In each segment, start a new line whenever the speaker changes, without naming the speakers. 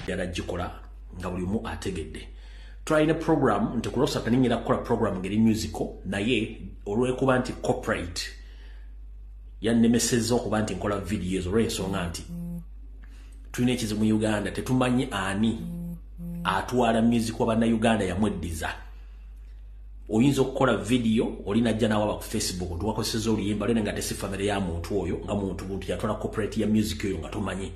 yarajikola nga buli mu ategedde trying a program nti kulosa kaningira kukola program ngeri musical naye olwekuba nti corporate yannemesezza okuba nti nkola videos olw'ensonga nti tulina ekizibu mu Uganda tetumanyi ani atwala music wa Uganda yamweddiza oyinza okukola video olinajja nawe ku Facebook tuwakozesa oluyimba lene nga tesi family ya muntu oyo nga muntu buntu yatwala corporate ya music oyo nga tumanyi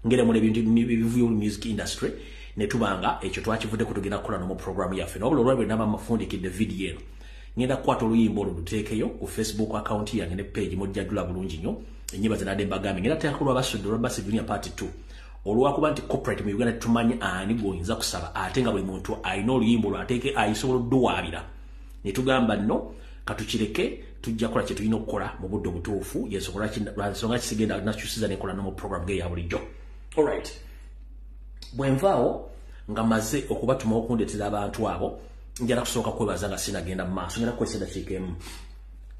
ngere mu ebintu bivuyo music industry ne tubanga ekyo twakivudde kutugenda kukola no program yaffe nobolo olwabwe naba mafundikidde video eno ngenda kwata oluyimba olwo luteekeyo ku Facebook account yange ne page mujjadula bulungi nnyo enyiba zinadde mbagambe ngenda teyakulwa basudde olwabasi junior part 2 olwakuba nti corporate mu Uganda tumanyi ani goyinza kusaba ate nga buli muntu ayina oluyimba olwo ateeke ayisobola odduwaabira ne tugamba nno katukireke tujja kola kye tulina okukola mu budde obutuufu yensobola nsonga kisigenda nakyusiza nekola no mu program ge ya bulijjo alright bwenvaawo nga maze okubatuma okundetera abantu abo njala kusooka kwebaza nga sinagenda mu maaso njala kwesenda kikemu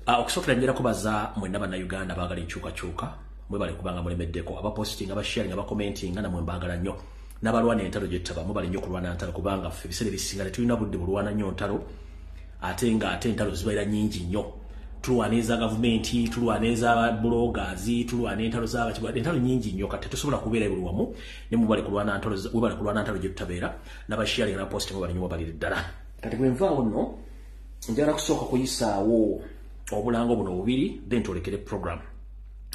okusookera njala kubaza mwenna bannayuganda baagala enkyukakyuka mwebale kubanga mulemeddeko abaposting abasharing abakomentinga namwe mbagala nnyo n'abalwana entalo gyettaba mubale nnyo kulwana ntalo kubanga ffe ebiseera ebisinga tetulina budde bulwana nnyo ntalo ate entalo zibaira nnyingi nnyo tulwaniriza gavumenti tulwaniriza bloggers tulwana entalo z'abakigwa entalo nnyingi nnyo kati tetusobola kubeera buli wamu ne mubale kulwana ntalo gyetutabeera n'abasharing n'abaposting mubale nnyo mubalire ddala kati bwenvaawo nno njagala kusooka kuyisaawo obulango buno bubiri then twolekere program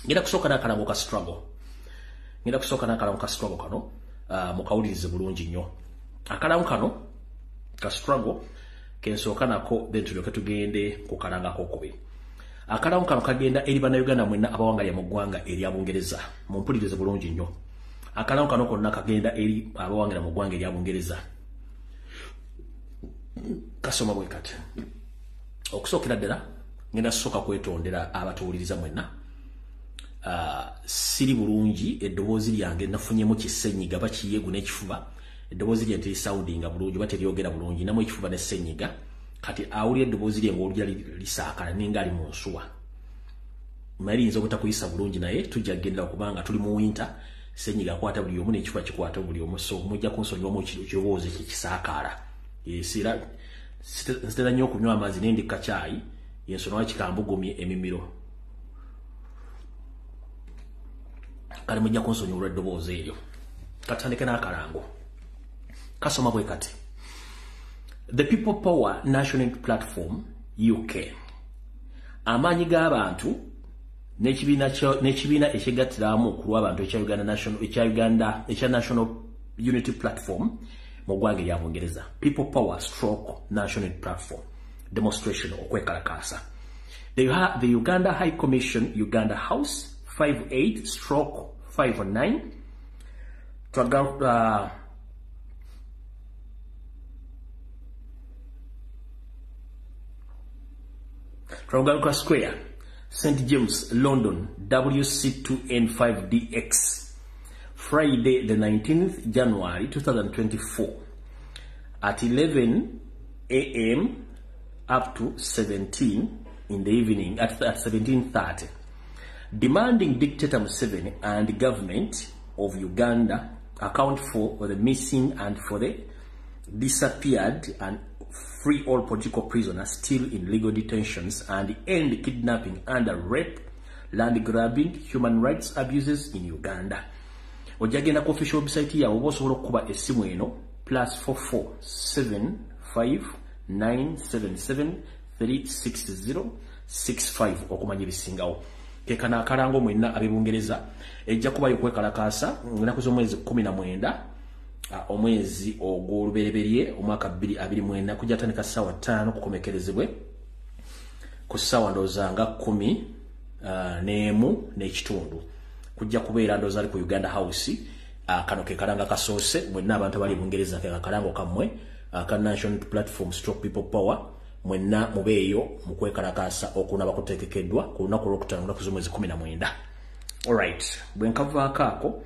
ngenda kusooka n'akalango ka struggle kano mukawulirize bulungi nnyo akalango kano ka struggle kensooka nako then tulyoke tugende ku kalango akokubiri akalango kano kagenda eri bannayuganda mwenna abawangalya mu ggwanga erya Bungereza mumpulirize bulungi nnyo akalango kano konna kagenda eri abawangalya mu ggwanga erya Bungereza kasoma bwe kati okusookera ddala ngenda sooka kwetondera abatuwuliriza mwenna siri bulungi eddoboozi lyange nafunyemu kisenyiga bakiyegu n'ekifuba eddoboozi lye nteri soundinga bulungi bateryogera bulungi namu ekifuba ne senyiga kati awulira eddoboozi lye ng'olulya lisaakala ninga ali mu nsuwa mayinza obutakuyisa bulungi naye tujja kgendera okubanga tuli mu winter senyiga akwata buli omu n'ekifuba kikwata buli omu so mujja kunsonyiwamu ekirowoozo kisaakaala era nzitera nnyo okunywa amazzi n'endika caayi yensonawo kikambugumye emimiro kale mujja kunsonyiwa olw'eddoboozi eryo katandike n'akalango kasoma bwe kati the People Power National Platform UK amaanyi g'abantu n'ekibiina ekigattiramu ku lw'abantu ekya National Unity Platform mu ggwanga erya Bungereza People Power / National Platform demonstration okwekalakaasa the Uganda High Commission Uganda House 58/509 Trafalgar Square, St. James, London, WC2N5DX, Friday the 19th January 2024 at 11 a.m. up to 17 in the evening at 17:30. Demanding Dictator Museveni and the government of Uganda account for the missing and for the disappeared and free all political prisoners still in legal detentions and end kidnapping and rape, land grabbing, human rights abuses in Uganda. Ojagenda ku official website yawe obosobola okuba essimu eno +44 75 977 36065 okumanya ebisingawo. Kekana akalango mwenna ab'Ebungereza ejja kubayo kwekalakaasa ennaku z'omwezi 19 omwezi ogw'olubereberye omwaka 2024 kujja tandika ssaawa 5 kukomekerezebwe ku ssaawa ndozanga 10 n'emu n'ekitundu kujja kubeera ndoza ali ku Uganda House kano ke kalanga kasoose mwenna abantu abali Bungereza ke kalango kamwe ka National Platform / People Power mwenna mubeeyo mukwekalakaasa okunaba kuteekekeddwa ku lunaku lw'okutaano ennaku z'omwezi 19. Alright, bwe nkavaako ako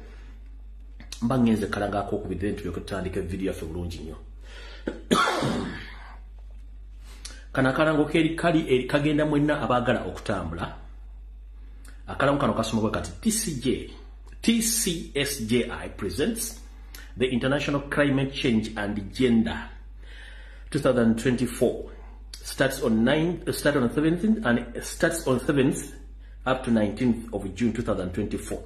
mba ngenze kalanga akokubiri nti byokutandika video yaffe bulungi nnyo. Kana akalango kali kagenda mwenna abaagala okutambula. Akalango kano kasoma bwe kati TCSJI presents the International Climate Change and Gender 2024 starts on 7th and starts on 7th up to 19th of June 2024.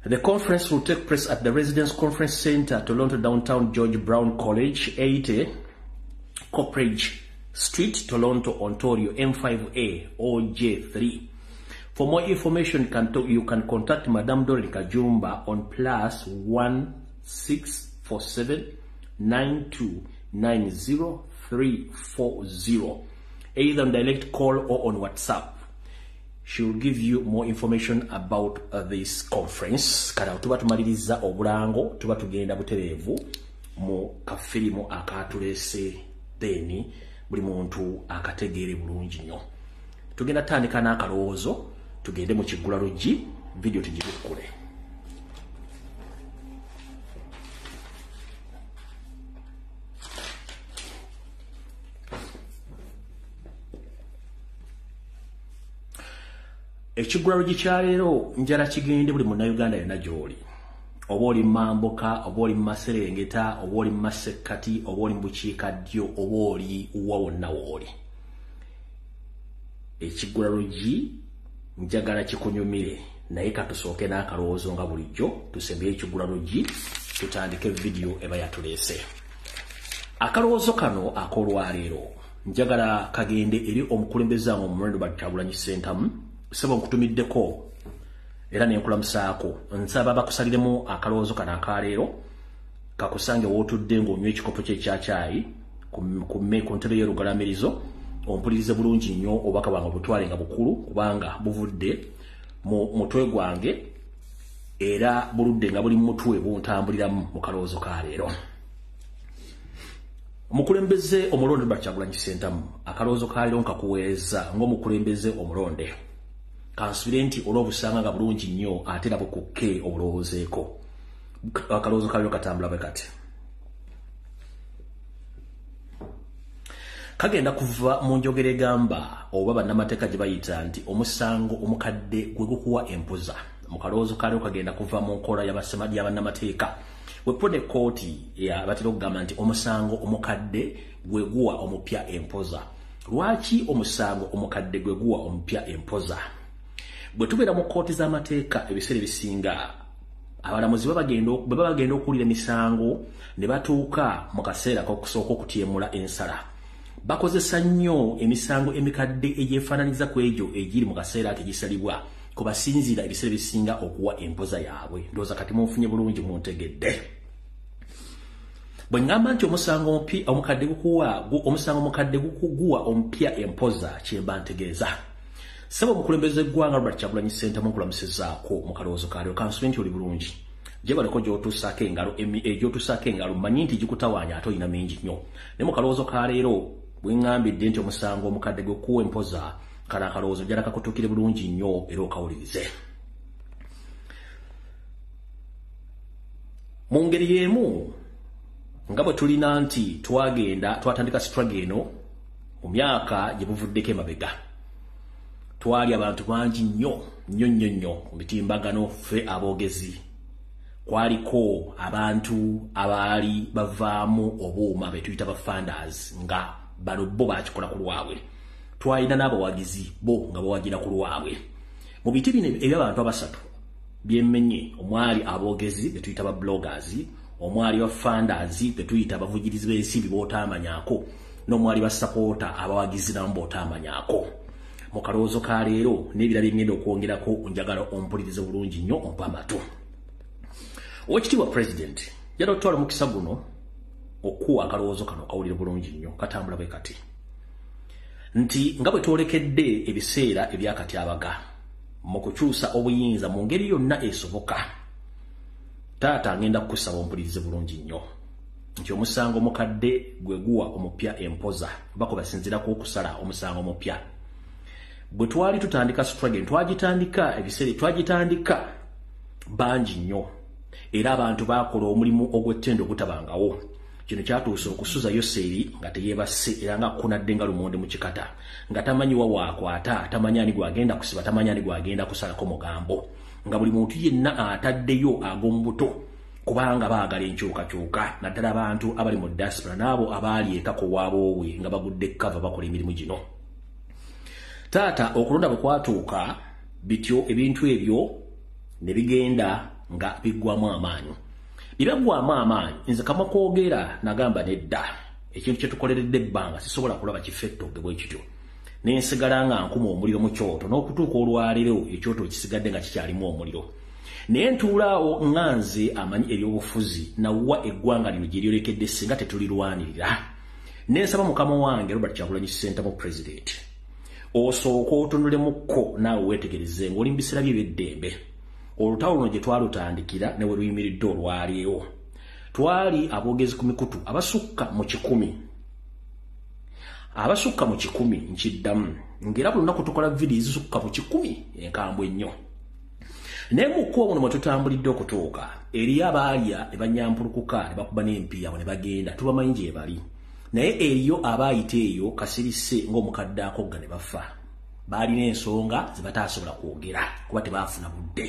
The conference will take place at the Residence Conference Center, Toronto, downtown George Brown College, 80 Copperidge Street, Toronto, Ontario, M5A OJ3. For more information, you can contact Madame Doreen Kajumba on +1647 9290 either on direct call or on WhatsApp. She will give you more information about this conference. Kada tuba tumaliriza obulango, tuba tugenda buterevu mu kafirimu akatulese deni buli muntu akategere bulungi nnyo. Tugenda tandika n'akalowoozo, tugende mu Kigula Luggi, video tugibikule. Ekigula Luggi kya leero njala kigende buli munnayuganda yonna gy'oli. Oba oli Mamboka, oba oli Maserengeta, oba oli Masekati, oba oli Bukiikaddyo, oba oli wa wonna wooli. Ekigula Luggi njagala kikunyumire, naye katusooke n'akalowoozo nga bulijjo, tusembye Ekigula Luggi, tutandike video eba yatuleese. Akalowoozo kano ak'olwaleero njagala kagende eri omukulembeze wange omulondo Bakyagulanyi Ssentamu. Sebo nkutumiddeko era nenkulamusaako, nsaba bakusaliremu akalowoozo kano akaleero kakusange wootudde ng'onywa ekikopo ky'ekyacaayi ku ntebe y'olugalaamirizo, ompulirize bulungi nnyo obubaka bwange butwale nga bukulu kubanga buvudde mu mutwe gwange era buludde nga buli mutwe buntambuliramu mu kalowoozo ka leero. Omukulembeze omulonde Bakyagulanyi Ssentamu, akalowoozo ka leero nkakuweereza ng'omukulembeze omulonde. Kansubire nti olw'obusanga nga bulungi nnyo ate era bukukke obulowoozeeko. Akalowoozo ka leero katambula bwe kati. Kagenda kuva mu njogera egamba oba bannamateeka gye bayita nti omusango omukadde gwe gukuwa empoza. Mu kalowoozo ka leero kagenda kuva mu nkola y'abannamateeka. Wepone kkooti batera okugamba nti omusango omukadde gwe guwa omupya empoza. Lwaki omusango omukadde gwe guwa omupya empoza? Bwe tubeera mu kkooti z'amateeka ebiseera ebisinga abalamuzi baba bagenda okuwulira emisango ne batuuka mu kaseera k'okusooka okutyemula ensala. Bakozesa nnyo emisango emikadde egyefaananiza ku egyo egiri mu kaseera tegisalibwa kubasinziira ebiseera ebisinga okuwa empoza yaabwe. Ndowooza kati munfunye bulungi muntegedde. Bwe ngamba nti omusango omukadde gukuguwa omupya empoza kyemba ntegeeza. Sebo omukulembeze gwanga Bakyagulanyi Ssentamu nkulamusizaako mu kalowoozo ka leero, kansube nti oli bulungi. Gye baleko gy'otuusaako engalo mmanyi nti gikutawaanya ate olina mingi nnyo. Ne mu kalowoozo ka leero bwe ngambidde nti omusango omukadde gwe kuwa empoza, kale akalowoozo njala kakutuukire bulungi nnyo era okawulirize. Mu ngeri y'emu nga bwe tulina nti twatandika struggle eno mu myaka gye buvuddeko emabega. Twali abantu bangi nnyo mu mitimbagano ffe aboogezi. Kwaliko abantu abaali bavaamu obuuma be tuyita ba funders nga bano bo bakikola ku lwabwe. Twalina n'abawagizi bo nga bawagira ku lwabwe. Mu biti bino eby'abantu abasatu byemmenye, omwali aboogezi be tuyita ba bloggers, omwali ba funders be tuyita abavugirizi b'ensimbi b'otamanyaako, n'omwali ba supporter abawagizi nabo b'otamanyaako. Mu kalowoozo ka leero n'ebirala byengenda okwongerako njagala ompulirize bulungi nnyo ompa amatu. Oweekitiibwa President yali otwala mukisa guno okuwa akalowoozo kano kawulire bulungi nnyo katambula bwe kati. Nti nga bwe twolekedde ebiseera ebyakatyabaga mu kukyusa obuyinza mu ngeri yonna esoboka, taata ngenda kukusaba ompulirize bulungi nnyo nti omusango omukadde gwe guwa omupya empoza bako basinzirako okusala omusango omupya. Bwe twali tutandika struggle twagitandika bangi nnyo era abantu bakola omulimu ogw'ettendo ogutabangawo. Kino kyatuusa okusuza Yoseeri nga teyeebase era nga kunadde nga lumonde mu kikata nga tamanyi wawaakwata, tamanyi ani gwagenda kusiba, tamanyi ani gwagenda kusalako mugambo, nga buli muntu yenna ataddeyo ag'omu buto kubanga baagala enkyukakyuka naddala abantu abali mu diaspora n'abo abaali ekako waabwe nga bagudde kava bakola emirimu gino. Taata okulonda bwe kwatuuka bityo ebintu ebyo ne bigenda nga biggwamu amaanyi. Biraggwamu amaanyi nze kama kwogera nagamba nedda ekintu kye tukoleredde ebbanga sisobola kulaba kifettoge bwe kityo. Nensigala nga nkuma omuliro mu kyoto n'okutuuka olwaleero ekyoto kisigadde nga kikyalimu omuliro. Naye ntuulaawo nganze amanyi eby'obufuzi nawwa eggwanga lino gye lyolekedde singa tetulirwanirira. Nensaba mukama wange Robert Kyagulanyi Ssentamu mu President osooka otunulemu naawe weetegereze ng'oli mu biseera bye eby'eddembe. Olutalo luno gye twalutandikira ne we luyimiridde olwaleero twali aboogezi ku mikutu abasukka mu 100. Abasukka mu 100 nkiddamu ng'era buli lunaku tukola vidiyo ezisukka mu 100 enkambwe ennyo. Naye mu kkubo muno mwe tutambulidde okutuuka eriyo abaalya ne banyampulukuka ne bakuba n'empiya ne bagenda tubamanyi gye bali. Naye eriyo abaayita eyo kasirise ng'omukadde akogga ne bafa. Baalina ensonga ze bataasobola kwogera kuba tebaafuna budde.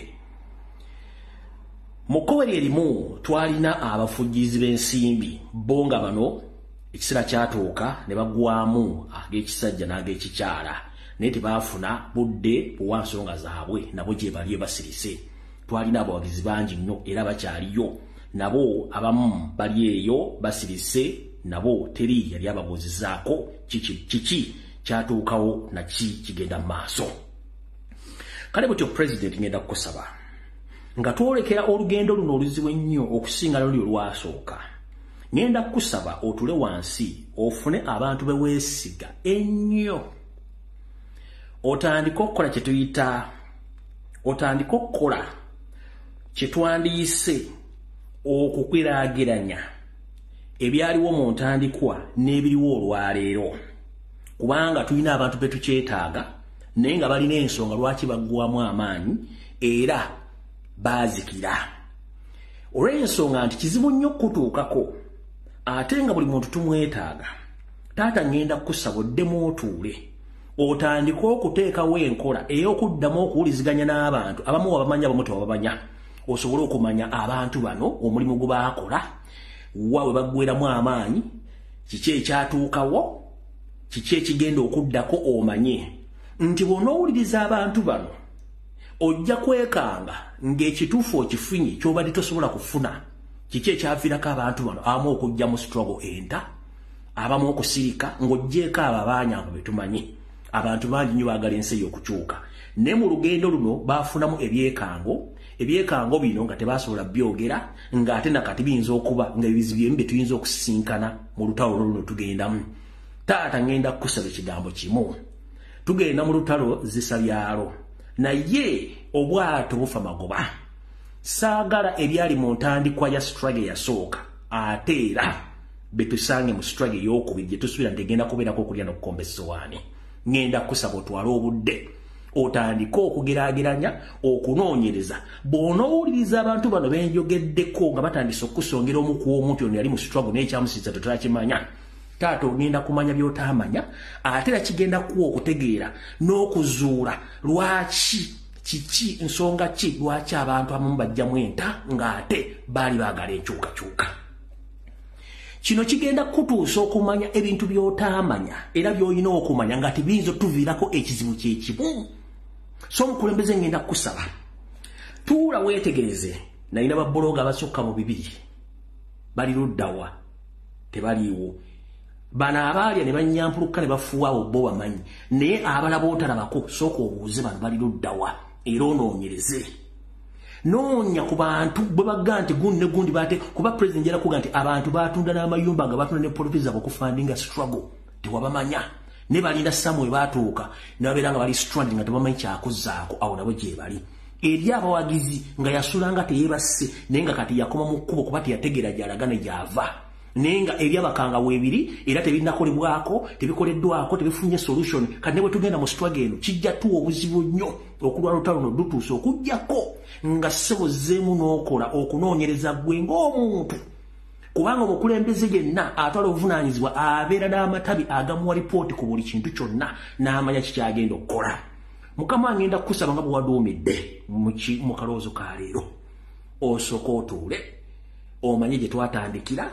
Mu kkubo erimu twalina abafugizi b'ensimbi bo nga bano ekiseera kyatuuka ne baggwamu ag'ekisajja n'ag'ekikyala naye tebaafuna budde bwa nsonga zaabwe nabo gye bali basirise. Twalina abawagizi bangi nnyo era bakyaliyo nabo abamu bali eyo basirise nabo teri yali ababuuzizaako kiki kyatuukawo naki kigenda mu maaso. Kale butyo President ngenda kukusaba nga twolekera olugendo luno oluzibu ennyo okusinga luli olwasooka. Ngenda kukusaba otule wansi ofune abantu beweesiga ennyo. Otandika okukola kye tuyita otandika okukola kye twandiyise okukwiraageranya ebyaliwo mu ntandikwa n'ebiriwo olwaleero. Kubanga tulina abantu be tukyetaaga naye nga balina ensonga lwaki baggwamu amaanyi era baazikira. Olw'ensonga nti kizibu nnyo okutuukako ate nga buli muntu tumwetaaga. Taata ngenda kukusaba oddemu otuule otandika okuteekawo enkola ey'okuddamu okuwuliziganya n'abantu abamu wabamanya abamu tewabamanya osobole okumanya abantu bano omulimu gwe baakola wa bwe baggweramu amaanyi kiki ekyatuukawo kiki ekigenda okuddako omanye nti bw'onoowuliriza abantu bano ojja kwekanga ng'ekituufu okifunye ky'obadde tosobola kufuna. Kiki ekyaviirako abantu bano abamu okujja mu struggle enta abamu okusirika ng'oggyeko abo abaanyangu be tumanyi. Abantu bangi nnyo baagala ensi y'okukyuka naye mu lugendo luno baafunamu ebyekango bino nga tebaasobola byogera ng'ate nakati biyinza okuba nga ebizibu ebimu bye tuyinza okusisinkana mu lutalo luno tugendamu. Taata ngenda kukusaba ekigambo kimu. Tugenda mu lutalo zisabyalo naye obwato bufa magoba. Saagala ebyali mu ntandikwa ya struggle yasooka ate era betusange mu struggle ey'okubiri gye tusuubira nti egenda kubeerako okulya n'okukomba essowaani. Ngenda kusaba otwale obudde otandika okugeraageranya okunoonyereza bw'onoowuliriza abantu bano benjogeddeko nga batandise okusongera omu ku omuntu ono yali mu struggle n'ekyamusiza tetutakimanya. Taata ogenda kumanya by'otaamanya ate era kigenda kuwa okutegeera n'okuzuula lwaki kiki nsonga ki lwaki abantu abamu bajjamu enta ng'ate baali baagala enkyukakyuka. Kino kigenda kutuusa okumanya ebintu by'otaamanya era by'olina okumanya nga tebiyinza otuviirako ekizibu kyekimu. So omukulembeze ngenda kukusaba tuula weetegereze. Nalina babbulooga abasukka mu 2 bali luddawa tebaliiwo. Bano abaalya ne banyampuluka ne bafuuwawo bo bamanyi naye abalaba otalabako sooka obuuze bano bali luddawa era onoonyereze. Noonya ku bantu bwe bagga nti gundi ne gundi bate kuba President njala kuga nti abantu batunda n'amayumba nga batunda ne policies abokufundinga struggle tewabamanya ne balinda samwe baatuuka ne babeera nga bali stranding nga tebamanyi kyakuzaako awo nabo gye bali. Eri abawagizi nga yasulanga teyeebase naye nga kati yakoma mu kkubo kuba teyategeera gy'alagane gy'ava naye nga eri abakanga weebiri era tebinakolebwako tebikoleddwako tebifunye solution. Kati ne bwe tugenda mu struggle eno kijja tuwa obuzibu nnyo okulwala olutalo luno dutuuse okuggyako nga ssebozzeemu n'okola okunoonyereza ggwe ng'omuntu. Kubanga omukulembeze yenna atwala obuvunaanyizibwa abeera n'amatabi agamuwa lipooti ku buli kintu kyonna n'amanya kikyagenda okukola. Mukama agenda kukusaba nga bwe waduumidde mu kaloozo ka leero osooka otuule omanye gye twatandikira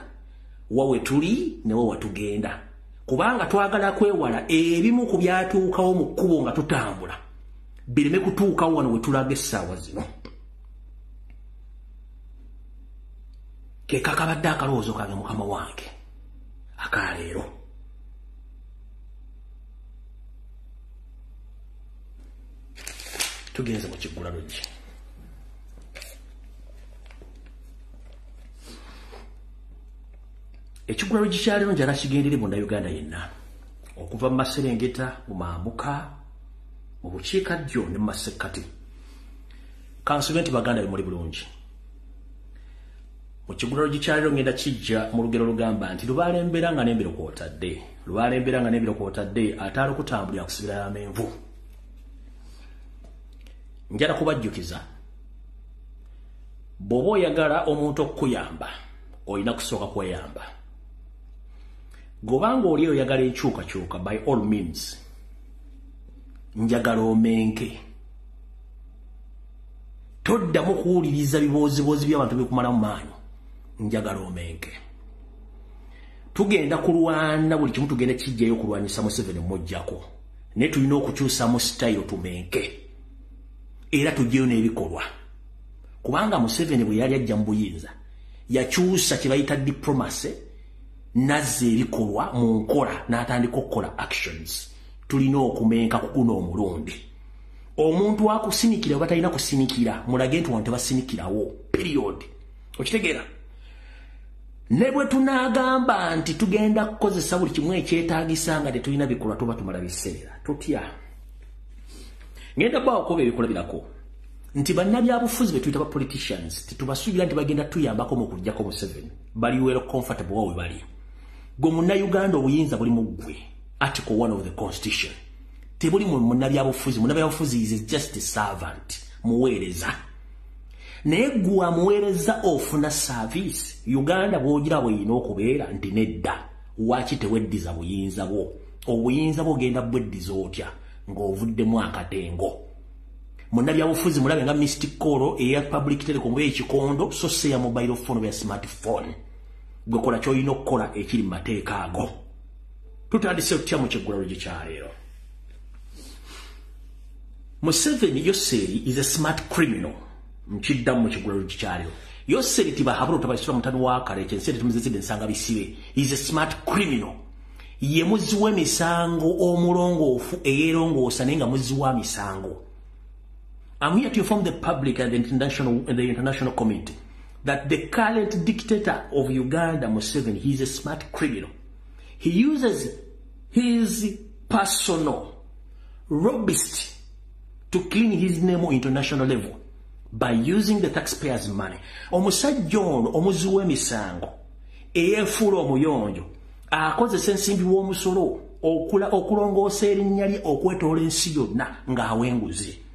wawe tuli ne wawe tugenda kubanga twagala kwewala ebimu ku byatuukawo mu kkubo nga tutambula bireme kutuukawo wano we tulaga essaawa zino ke kakabadde akalowoozo kange mukama wange akaleero tugenze mu kiggulano gye ekiggulano gye kyaleero njala kigendere bonna Uganda yenna okuva mu Maserengeta mu Mambuka mu bukiikaddyo ne mu Masekkati kansube nti baganda bimuli bulungi mu kiggulano gye kyaleero ngenda kijja mu lugero lugamba nti lubalembera nga n'embiro kw'otadde ataala okutambulira kusibira y'amenvu njala kubajjukiza bw'oba oyagala omuntu okukuyamba olina kusooka kweyamba gobanga oli oyagala enkyukakyuka by all means njagala omenke toddamu kuwuliriza bibooziboozi by'abantu bikumala mu maanyi njagala omenke tugenda kulwana buli kimu tugenda kijjayo okulwanyisa Museveni mmojjako naye tulina okukyusa mu style tumenke era tujjeyo n'ebikolwa kubanga Museveni bwe yali ajja mu buyinza yakyusa kye bayita diplomacy nazza ebikolwa mu nkola n'atandika okukola actions tulina okumenka ku guno omulundi omuntu akusinikira oba talina kusinikira mulage nti wano tebasinikirawo period okitegeera ne bwe tunaagamba nti tugenda kukozesa buli kimu ekyetaagisa nga tetulina bikolwa tuba tumala biseera tutya ngenda bawo kuba ebikolwa birako nti bannabyabufuzi be tuyita ba politicians titubasuubira nti bagenda tuyambako mu kujjako Museveni bali well comfortable wawe bali gwe munnayuganda obuyinza buli mu ggwe article 1 of the constitution tebuli munnabyabufuzi is just a servant muweereza naye gwe amuweereza ofuna service Uganda bw'ogira bweyina okubeera nti nedda waki teweddiza buyinza bwo obuyinza bwogenda bweddiza otya ng'ovuddemu akatengo munnabyabufuzi mulabe nga Mystic Call eya Public Telecom ekikondo so se ya mobile phone ya smartphone gwe kola ky'olina okukola ekiri mu mateeka ago tutandise tutya mu kiggulano gye kyaleero Museveni Yoseri is a smart criminal mkiddamu mu kiggulano gye kyaleero Yoseri tibahabula tabasitula mutani wa kale kyensente tumuzizide nsanga bisibe is a smart criminal ye muzi w'emisango omulongoofu eyeerongoosa naye nga muzi wa misango I'm here to inform the public and the international community that the current dictator of Uganda, Museveni, he is a smart criminal. He uses his personal lobbyist to clean his name on international level by using the taxpayers' money. Omusajja ono omuzi w'emisango eyeefuula omuyonjo akozesa ensimbi w'omusolo okulongoosa erinnya lye okwetoola ensi yonna ng'awenguzi.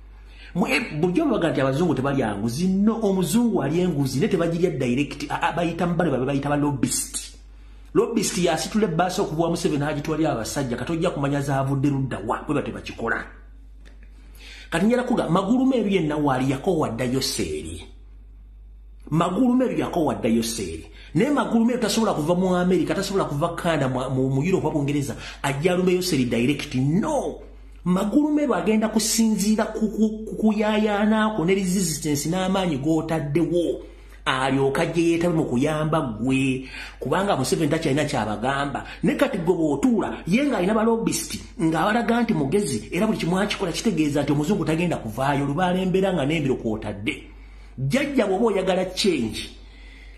Bulijjo baga nti abazungu tebalya nguzi no omuzungu ali enguzi ne tebagirya direct abayita mbale babayita ba lobbyist yasitula ebbaasa okuva Museveni agitwali abasajja katojja kumanya zaavudde ludda wa bwe batebakikola kati njala kuga magulu meeru yenna waali yakowadda Yoseri magulu meeru yakowadda Yoseri naye magulu meeru tasobola kuva mu America tasobola kuva Canada mu Europe wa Bungereza ajja lume Yoseri direct no magulu meeru agenda kusinziira kukuyayaanaako ne resistance n'amaanyi g'otaddewo alyoka gye yeetabe mu kuyamba gwe kubanga Museveni takyalina kyabagamba ne kati gwe bw'otuula ye ng'alina balobisiti ng'abalaga nti mugezi era buli kimu akikola kitegeeza nti omuzungu tagenda kuvaayo lubalembera nga n'embiro kw'otadde jjajja bw'oba oyagala change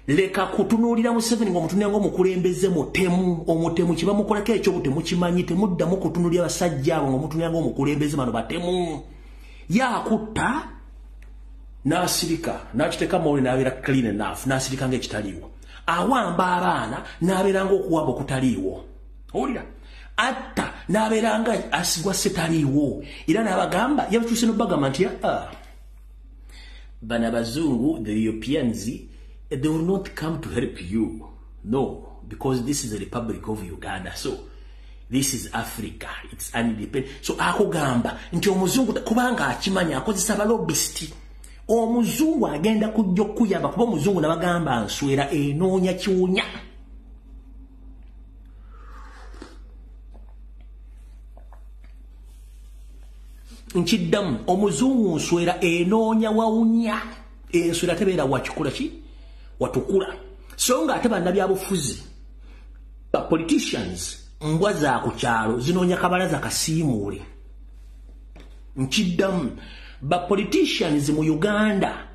leka kutunuulira Museveni ng'omutunira ng'omukulembeze omutemu kye bamukolako eky'obutemu kimanyi temuddamu kutunuulira basajja abo ng'omutunira ng'omukulembeze bano batemu yaakutta n'asirika n'akiteeka mawuli n'abeera clean enough n'asirika ng'ekitaliiwo awamba abaana n'abeera ng'okuwamba okutaliiwo owulira atta n'abeera nga asigwa setaliiwo era n'abagamba yabakyuse n'obagamba nti bano abazungu the Europeans they will not come to help you. No, because this is a Republic of Uganda. So, this is Africa. It's independent. So, akugamba, nti omuzungu kubanga akimanya akozesa balobbisti omuzungu agenda kujja okuyamba kuba omuzungu nabagamba nswera enoonya kiwunya. Nkiddamu omuzungu nswera enoonya wawunya. Enswera tebeera wakikola ki watukula. So nga ate bannabyabufuzi ba politicians mbwa za ku kyalo zinoonya kabalaza kasiimuule. Nkiddamu ba politicians mu Uganda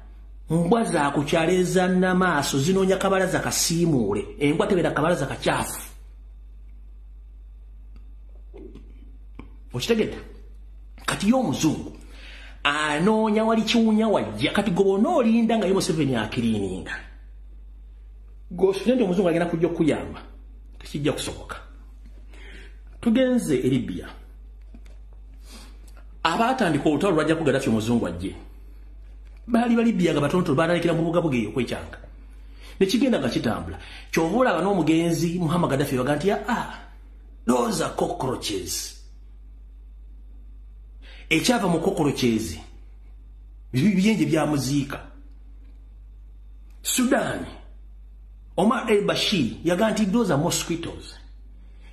mbwa za ku kyalo ezanna maaso zinoonya kabalaza kasiimuule. Embwa tebeera kabalaza kacaafu. Okitegedde? Kati y'omuzungu anoonya wali kiwunya wajja kati gobo noolinda nga ye Museveni akiriininga. Gosudenti omuzungu agenda kujja okuyamba. Tekijja kusoboka. Tugenze e Libya. Abaatandika olutalo lwajja ku Gaddafi omuzungu ajje. Baali ba Libya nga batonotono baanalekera mu bugabuga eyo okwekyanga. Ne kigenda nga kitambula. Kyova olaba n'omugenzi Muhammad Gaddafi baga nti those are cockroaches. Ekyava mu cockroaches biyenje bya muziika. Sudan Omar el-Bashir yaga nti those are mosquitoes.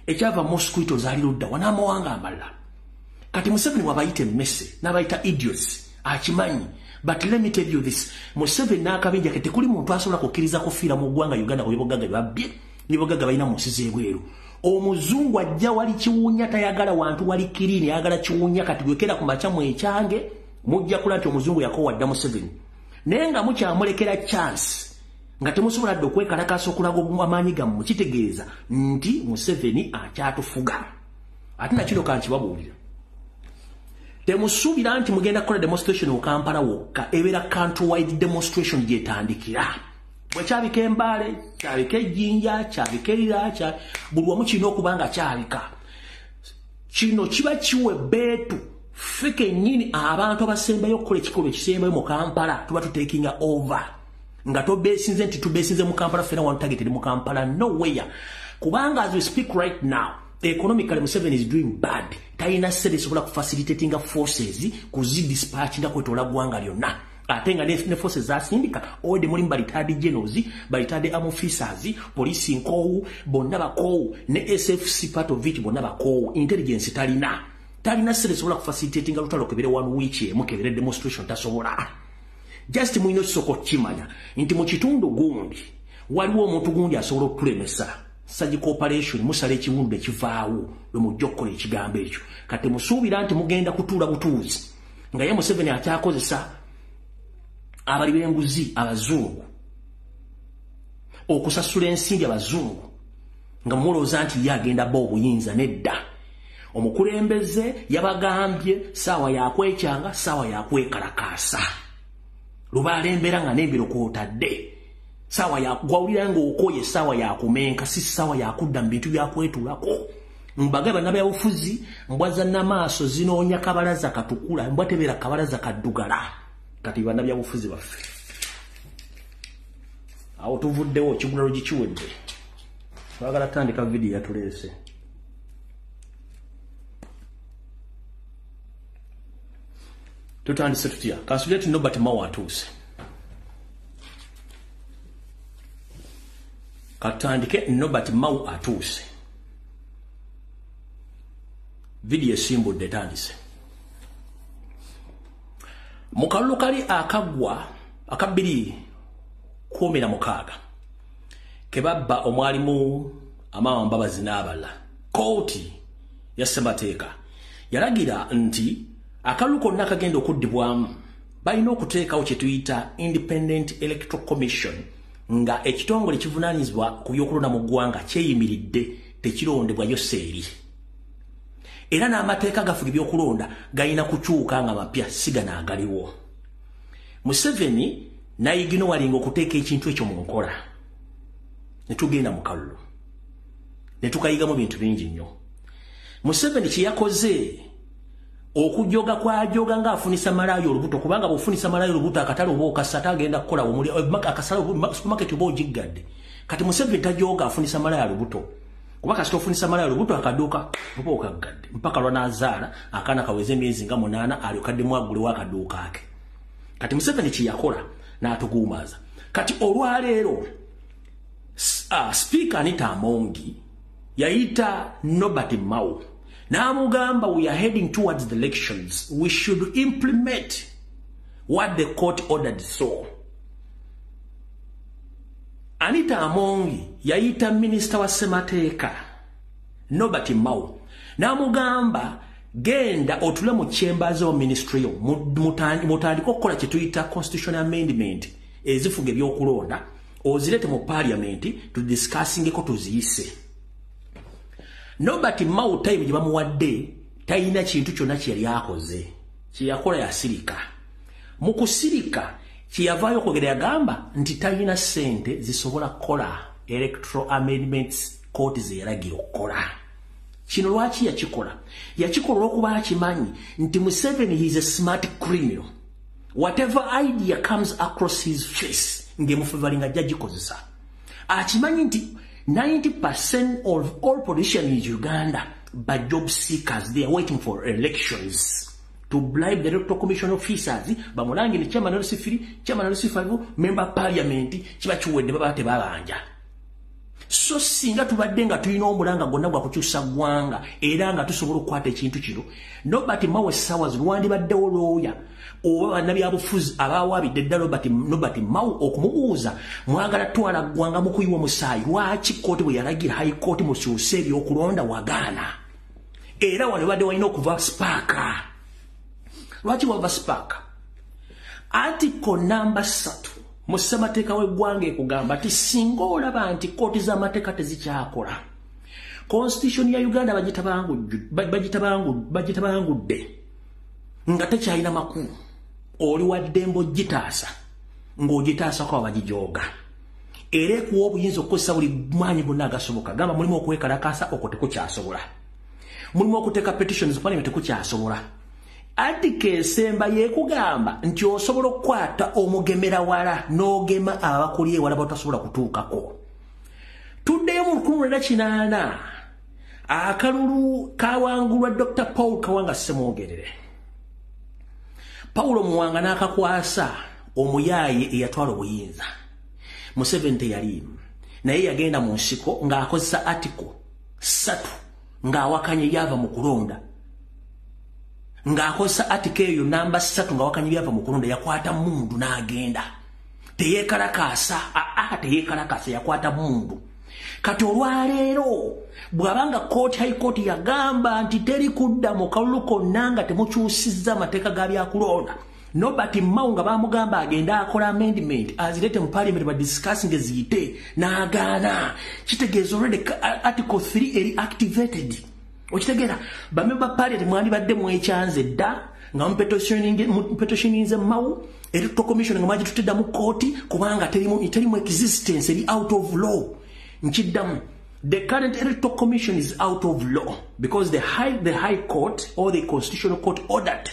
Ekyava mosquitoes ali ludda wanamawanga amalala. Kati Museveni wabayita emmese n'abayita idiots akimanyi. But let me tell you this. Museveni n'akabinja ke tekuli muntu asobola kukkiriza kufiira mu ggwanga Uganda ku bibogagga babbye nibogagga balina mu nsi z'ebweru. Omuzungu ajja wali kiwunya tayagala wantu wali kirini yagala kiwunya kati gwekera ku machamu ekyange mujja kula nti omuzungu yakowadda Museveni. Naye nga mukyamulekera chance nga temusobola dde okwekalakaasa okulaga amaanyi gammwe kitegeeza nti Museveni akyatufuga. Ate nakino kankibabuulira. Temusuubira nti mugenda kukola demonstration mu Kampala wokka ebeera countrywide demonstration gyetandikira. Bwe kyabika Embaale, kyabika Ejjinja, kyabika Erira, buli wamu kirina okuba nga kyabika. Kino kiba kiwa ebbeetu ffe kennyini abantu abasembayo okukola ekikolwa ekisembayo mu Kampala tuba tutekinga over. Nga tobeesinze nti tubeesinze mu Kampala ffena wanu targeted mu Kampala nowhere. Kubanga as we speak right now, economically Museveni is doing bad. Tayina ssente esobola kufacilitatinga forces kuzidispatchinga kwetoola ggwanga lyonna. Ate nga ne forces zasindika ode mulimu balitadi generals, balitadi arm officers, police nkoowu, bonna bakoowu, ne SFC part of it bonna bakoowu, intelligence talina. Talina ssente esobola kufacilitatinga lutalo kebere one week emu kebere demonstration tasobola. Just muino kisoko kimanya nti mu kitundu gundi waliwo omuntu gundi asobola okulemesa. Surgical operation musale ekiwundu ekivaawo lwe mujja okukola ekigambo ekyo. Kati musuubira nti mugenda kutuula butuuzi nga ye Museveni akyakozesa abali b'enguzi abazungu okusasula ensimbi abazungu nga mulowooza nti ye agenda ba obuyinza nedda. Omukulembeze yabagambye saawa yakwekyanga saawa yakwekalakaasa. Lubaala embeera nga n'embiro kw'otadde. Sawa ya gwawulira nga okoye sawa ya kumenka si sawa ya kudda mu bintu byakwetulako. Mbagaba nabyabufuzi mbwaza namaaso zinoonya kabalaza katukula mbwa tebeera kabalaza kaddugala. Kati bannabyabufuzi baffe awo tuvuddewo kigulalo gikiwedde. Twagala tandika video yatuleese. Tutandise tutya kasuleti nobati mawa atuuse. Katandike nobati mau atuuse. Video esimbudde etandise. Mu kalulu kali akagwa akabiri 16 kebabba omwalimu Amawa Mbabazi n'abala. Kooti ya Ssemateeka yalagira nti akalulu konna kagenda okuddibwamu balina okuteekawo kye tuyita Independent Electoral Commission nga ekitongole kivunaanyizibwa ku byokulonda mu ggwanga kyeyimiridde tekirondebwa yoseeri. Era n'amateeka gafuga ebyokulonda galina kukyuka nga mapya sigana agaliwo. Museveni nayigino walinga okuteeka ekintu ekyo mu nkola. Ne tugenda mu kalulu. Ne tukayigamu bintu bingi nnyo. Museveni kye yakoze okujoga kwajoga nga afunisa malayo olubuto kubanga bufunisa malayo olubuto akatalo bo kasata agenda kukola omuli akasalo supermarket bo jiggadde. Kati Museveni tajoga afunisa malayo olubuto. Kubanga sitofunisa malayo olubuto akaduka bo okaggadde mpaka lwa nazaala akana kaweze emyezi nga 8 ali kadde mwagule wa kaduka ake. kati Museveni chiyakola n'atuguumaza kati olwaleero Speaker Anita Amongi yaita Nobati Mau n'amugamba we are heading towards the elections, we should implement what the court ordered. So Anita Amongi yaita Minister wa Semateeka Nobati Mau n'amugamba genda otule mu chambers of ministry mutandiko okukola kye tuyita constitutional amendment ezifuga ebyokulonda ozirete mu parliament to discussing ko tuziyise. Nobati Mau time gye bamuwadde tayina kintu kyonna kye yali akoze kyeyakola yasirika mu kusirika kyeyavaayo okwogera yagamba nti tayina sente zisobola kukola electoral amendments court ze yalagira okukola. Kino lwaki yakikola? Yakikola olwokuba akimanyi nti Museveni he is a smart criminal. Whatever idea comes across his face ngemufavalinga jagikozesa. Akimanyi nti 90% of all politicians in Uganda by job seekers, they are waiting for elections to bribe the electoral commission officers. Bamulangi ni chairman of C5, member parliament, chiba chuwede baba tebabanja. So singa tubadde nga tulina omulanga gonna gwa kukyusa gwanga era nga tusobola okukwata ekintu kino Nobati Mau sawas lwandi baddewo looya oba bannabyabufuzi abawaabidde ddala Nobati Mau okumubuuza mwagala twala gwanga mu kuyiwa musaayi lwaki kooti bwe yalagira high court mukyuse ebyokulonda wagaana era wano badde walina okuva spaaka. Lwaki wava spaaka? Article number 3 Musemateeka w'eggwanga ekugamba ti singa olaba nti kooti z'amateeka tezikyakola constitution ya Uganda bagitabangudde nga tekyalina makulu oli waddembo gitaasa ng'ogitaasako abagijooga era ekuwa obuyinza okukozesa buli mwanya gonna agasoboka. Gamba mulimu okwekalakaasa okwo tekukyasobola, mulimu okuteeka petitions parliament tekukyasobola. Article esemba yekugamba nti osobola okukwata omugemera wala n'ogema abakuli ewala batasobola kutuukako. Tuddeyo mu 1980 akalulu kawangulwa Dr. Paul Kawanga Ssemwogerere. Paulo Muwanga n'akakwasa omuyaaye eyatwala obuyinza. Museveni teyaliimu naye yagenda mu nsiko ng'akozesa article 3 ng'awakanye yava mu kulonda. Ng'akozesa article eyo namba 3 ng'awakanye yava mu kulonda yakwata mundu n'agenda. Teyeekalakaasa, teyeekalakaasa yakwata mundu. Kati olwaleero bw'abanga high court yagamba nti teri kudda mu kalulu konna nga temukyusizza amateeka ga byakulonda. Nobati Mau nga bamugamba agenda akola amendment azirete mu parliament ba discussing eziyite n'agaana. Kitegeeza already article 3 eri activated. Okitegeera bamemba parliament mwali badde mwekyanze dda nga mpetitioninze Mau electoral commission nga magitutedda mu kooti kubanga terimu existence eri out of law. Nchiddamu the current electoral commission is out of law because the high court or the constitutional court ordered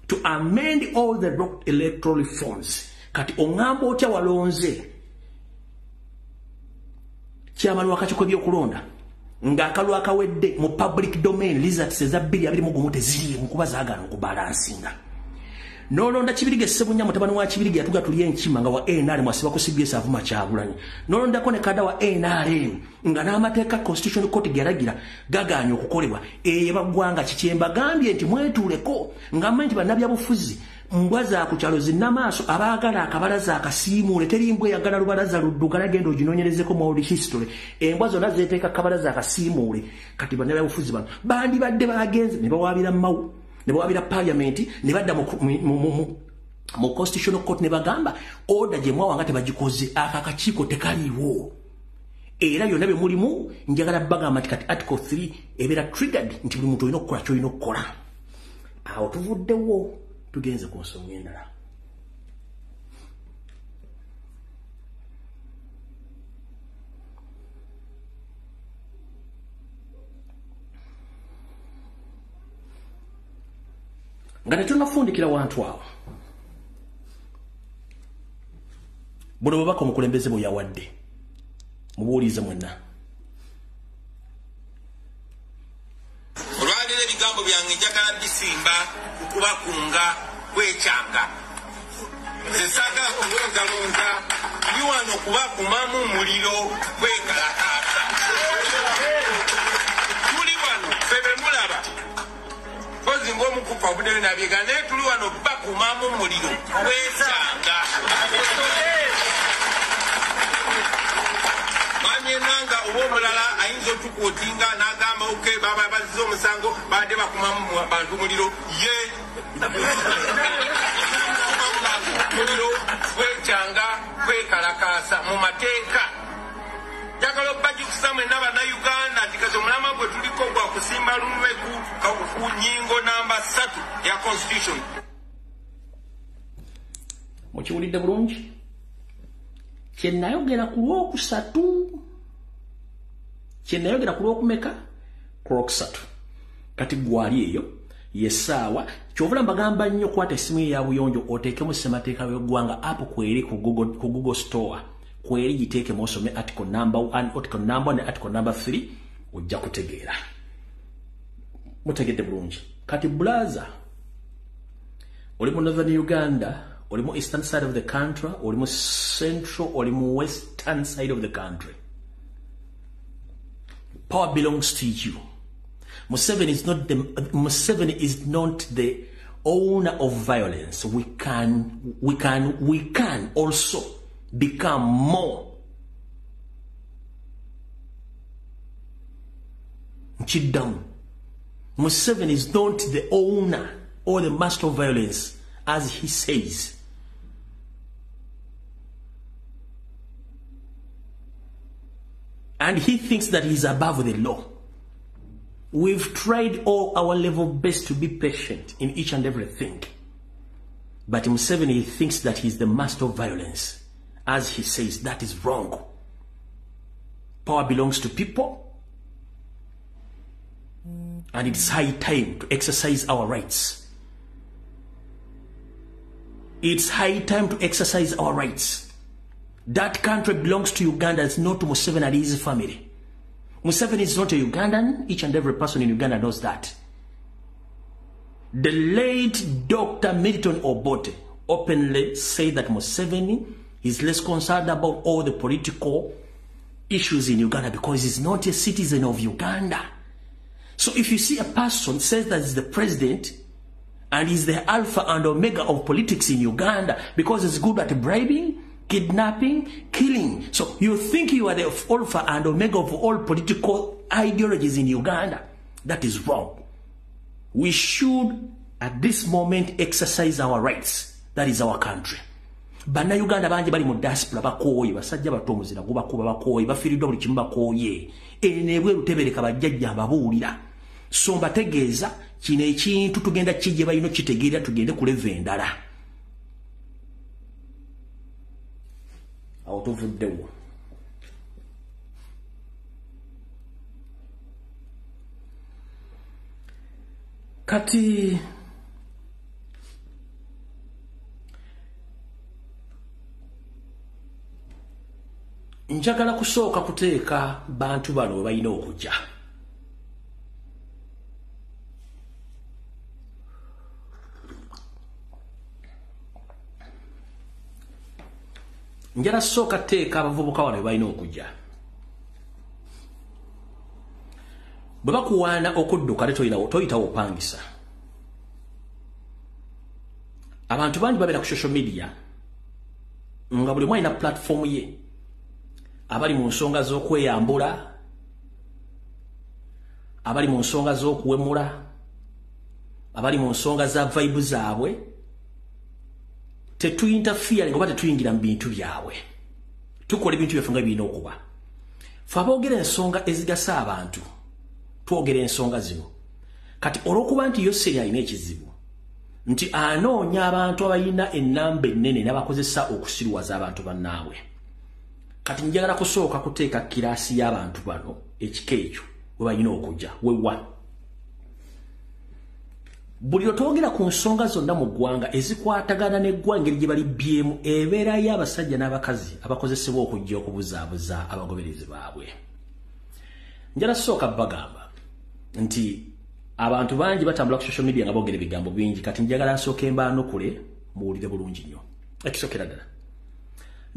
to amend all the electoral reforms. Kati ongambo otya walonze chairman wakachiko byokulonda nga akalu akawedde mu public domain results eza 225 teziri mu kubaza agano okubalansinga. Nolonda Kibirige Ssebunya mutabani wa Kibirige yatuga tuli enkima nga wa NRM mwasiba ku CBS avuma Kyagulanyi. Nolonda kone kada wa NRM nga n'amateeka constitutional court geragira gaganya okukolebwa bagwanga kikyemba gambye nti mwetuuleko nga mmanyi bannabyabufuzi mbwa za ku kyalo zinnamaaso abaagala akabalaza akasiimuule teri mbwa eyagala lubalaza luddugala genda oginoonyerezeko mu old history embwa zonna zeeteeka kabalaza akasiimuule. Kati bannabyabufuzi bano bandibadde bagenze ne bawaabira Mau ne bawabira parliament ne badda mu constitutional court ne bagamba order gye mwawanga tebagikoze akakakiiko tekaliiwo era byonna bye mulimu njagala bagamba nti kati article 3 ebeera triggered nti buli muntu olina okukola kyolina okukola. Awo tuvuddewo tugenze ku nsonga endala. Nga netunafundikira wantu awo buno bubaka omukulembeze bwe yawadde mubuulize mwenna.
Olwaliro ebigambo byange njagala bisimba okubakunga kwekyanga nza tuli wano kubakumamu muliro kwekalakaasa. Tuli wano febe mulaba kozi ng'omukupa obudde nabyega naye tuli wano bakumamu muliro kwesanga. Nanga obomulala ayinza otukuotinga n'agamba oke baba bazze omusango badde bakumamu bantu muliro ye muliro kwekyanga kwekalakaasa mu mateeka. Njagala okubajjukiza mwenna bannayuganda nti kazi omulama gwe tuliko gwa kusimba lunwe ku nnyingo namba 3 ya constitution.
Mukiwulidde bulungi? Kyenayogera ku Lwokusatu. Kyenayogera ku Lwokumeka? Ku Lwokusatu. Kati gwali eyo yesaawa kyovula mbagamba nnyo kwata essimu ya buyonjo oteekemu ssemateeka y'eggwanga app kweri ku Google Store. Kweri giteekemu osome article number 1, article number 1 ne article number 3 ojja kutegeera. Mutegedde bulungi. Kati blaza oli mu Northern Uganda, oli mu eastern side of the country, oli mu central, oli mu western side of the country. Power belongs to you. Museveni is not the owner of violence. We can also become more. Chidam. Museveni is not the owner or the master of violence, as he says. And he thinks that he's above the law. We've tried all our level best to be patient in each and everything. But Museveni thinks that he's the master of violence. As he says, that is wrong. Power belongs to people. And it's high time to exercise our rights. It's high time to exercise our rights. That country belongs to Uganda, it's not to Museveni and his family. Museveni is not a Ugandan. Each and every person in Uganda knows that. The late Dr. Milton Obote openly said that Museveni is less concerned about all the political issues in Uganda because he's not a citizen of Uganda. So if you see a person says that he's the president and he's the alpha and omega of politics in Uganda because he's good at bribing, kidnapping, killing. So you think you are the alpha and omega of all political ideologies in Uganda. That is wrong. We should, at this moment, exercise our rights. That is our country. Bana Uganda banji bali mu diaspora bakoye basajja batomuzira go bakuba bakoye bafiridwa buli kimu bakoye enebwe lutebereka bajjajja ababuulira so mbategeeza kino ekintu tugenda kijje bayino kitegeera tugende ku level endala. Out of the war. Kati njagala kusooka kuteeka bantu bano balina okujja. Njala sooka teeka abavubuka wano balina okujja. Bwe bakuwaana okudduka toyitawo opangisa. Abantu bangi babeera ku social media nga buli mwalina platform ye. Abali mu nsonga z'okweyambula, abali mu nsonga z'okuwemula, abali mu nsonga za vibe zaabwe, tetuyinterfere ngoba tetuyingira mu bintu byabwe. Tukola ebintu byaffe nga birina okuba. Ffe aboogera ensonga ezigasa abantu, twogera ensonga zino. Kati olw'okuba nti Yoseri alina ekizibu, nti anoonya abantu abalina ennamba ennene n'abakozesa okusirwaza abantu bannaabwe. Kati njagala kusooka kuteeka kirasi y'abantu bano ekika ekyo we balina okujja wewa. Buli otwogera ku nsonga zonna mu ggwanga ezikwatagana n'eggwanga engeri gye balibbyemu ebeera y'abasajja n'abakazi abakozesebwa okujja okubuzaabuza abagoberezi baabwe. Njala sooka bagamba nti abantu bangi batambula ku social media nga boogera ebigambo bingi. Kati njagala nsooke mbaanukule muwulire bulungi nnyo. Ekisookera ddala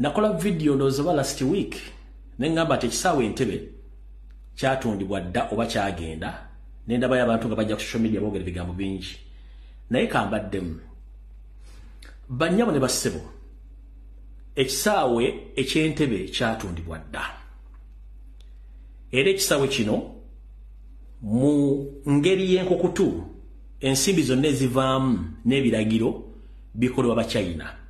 nakola video ndozoba last week nengamba ati ekisawe Entebbe kyatundibwa dda oba kyagenda nendaba y'abantu nga bajja ku social media boogera ebigambo bingi naye kambaddemu bannyabo ne bassebo ekisawe eky'Entebbe kyatundibwa dda era ekisawe kino mu ngeri y'enkokutu ensimbi zonna ezivaamu n'ebiragiro bikolebwa ba China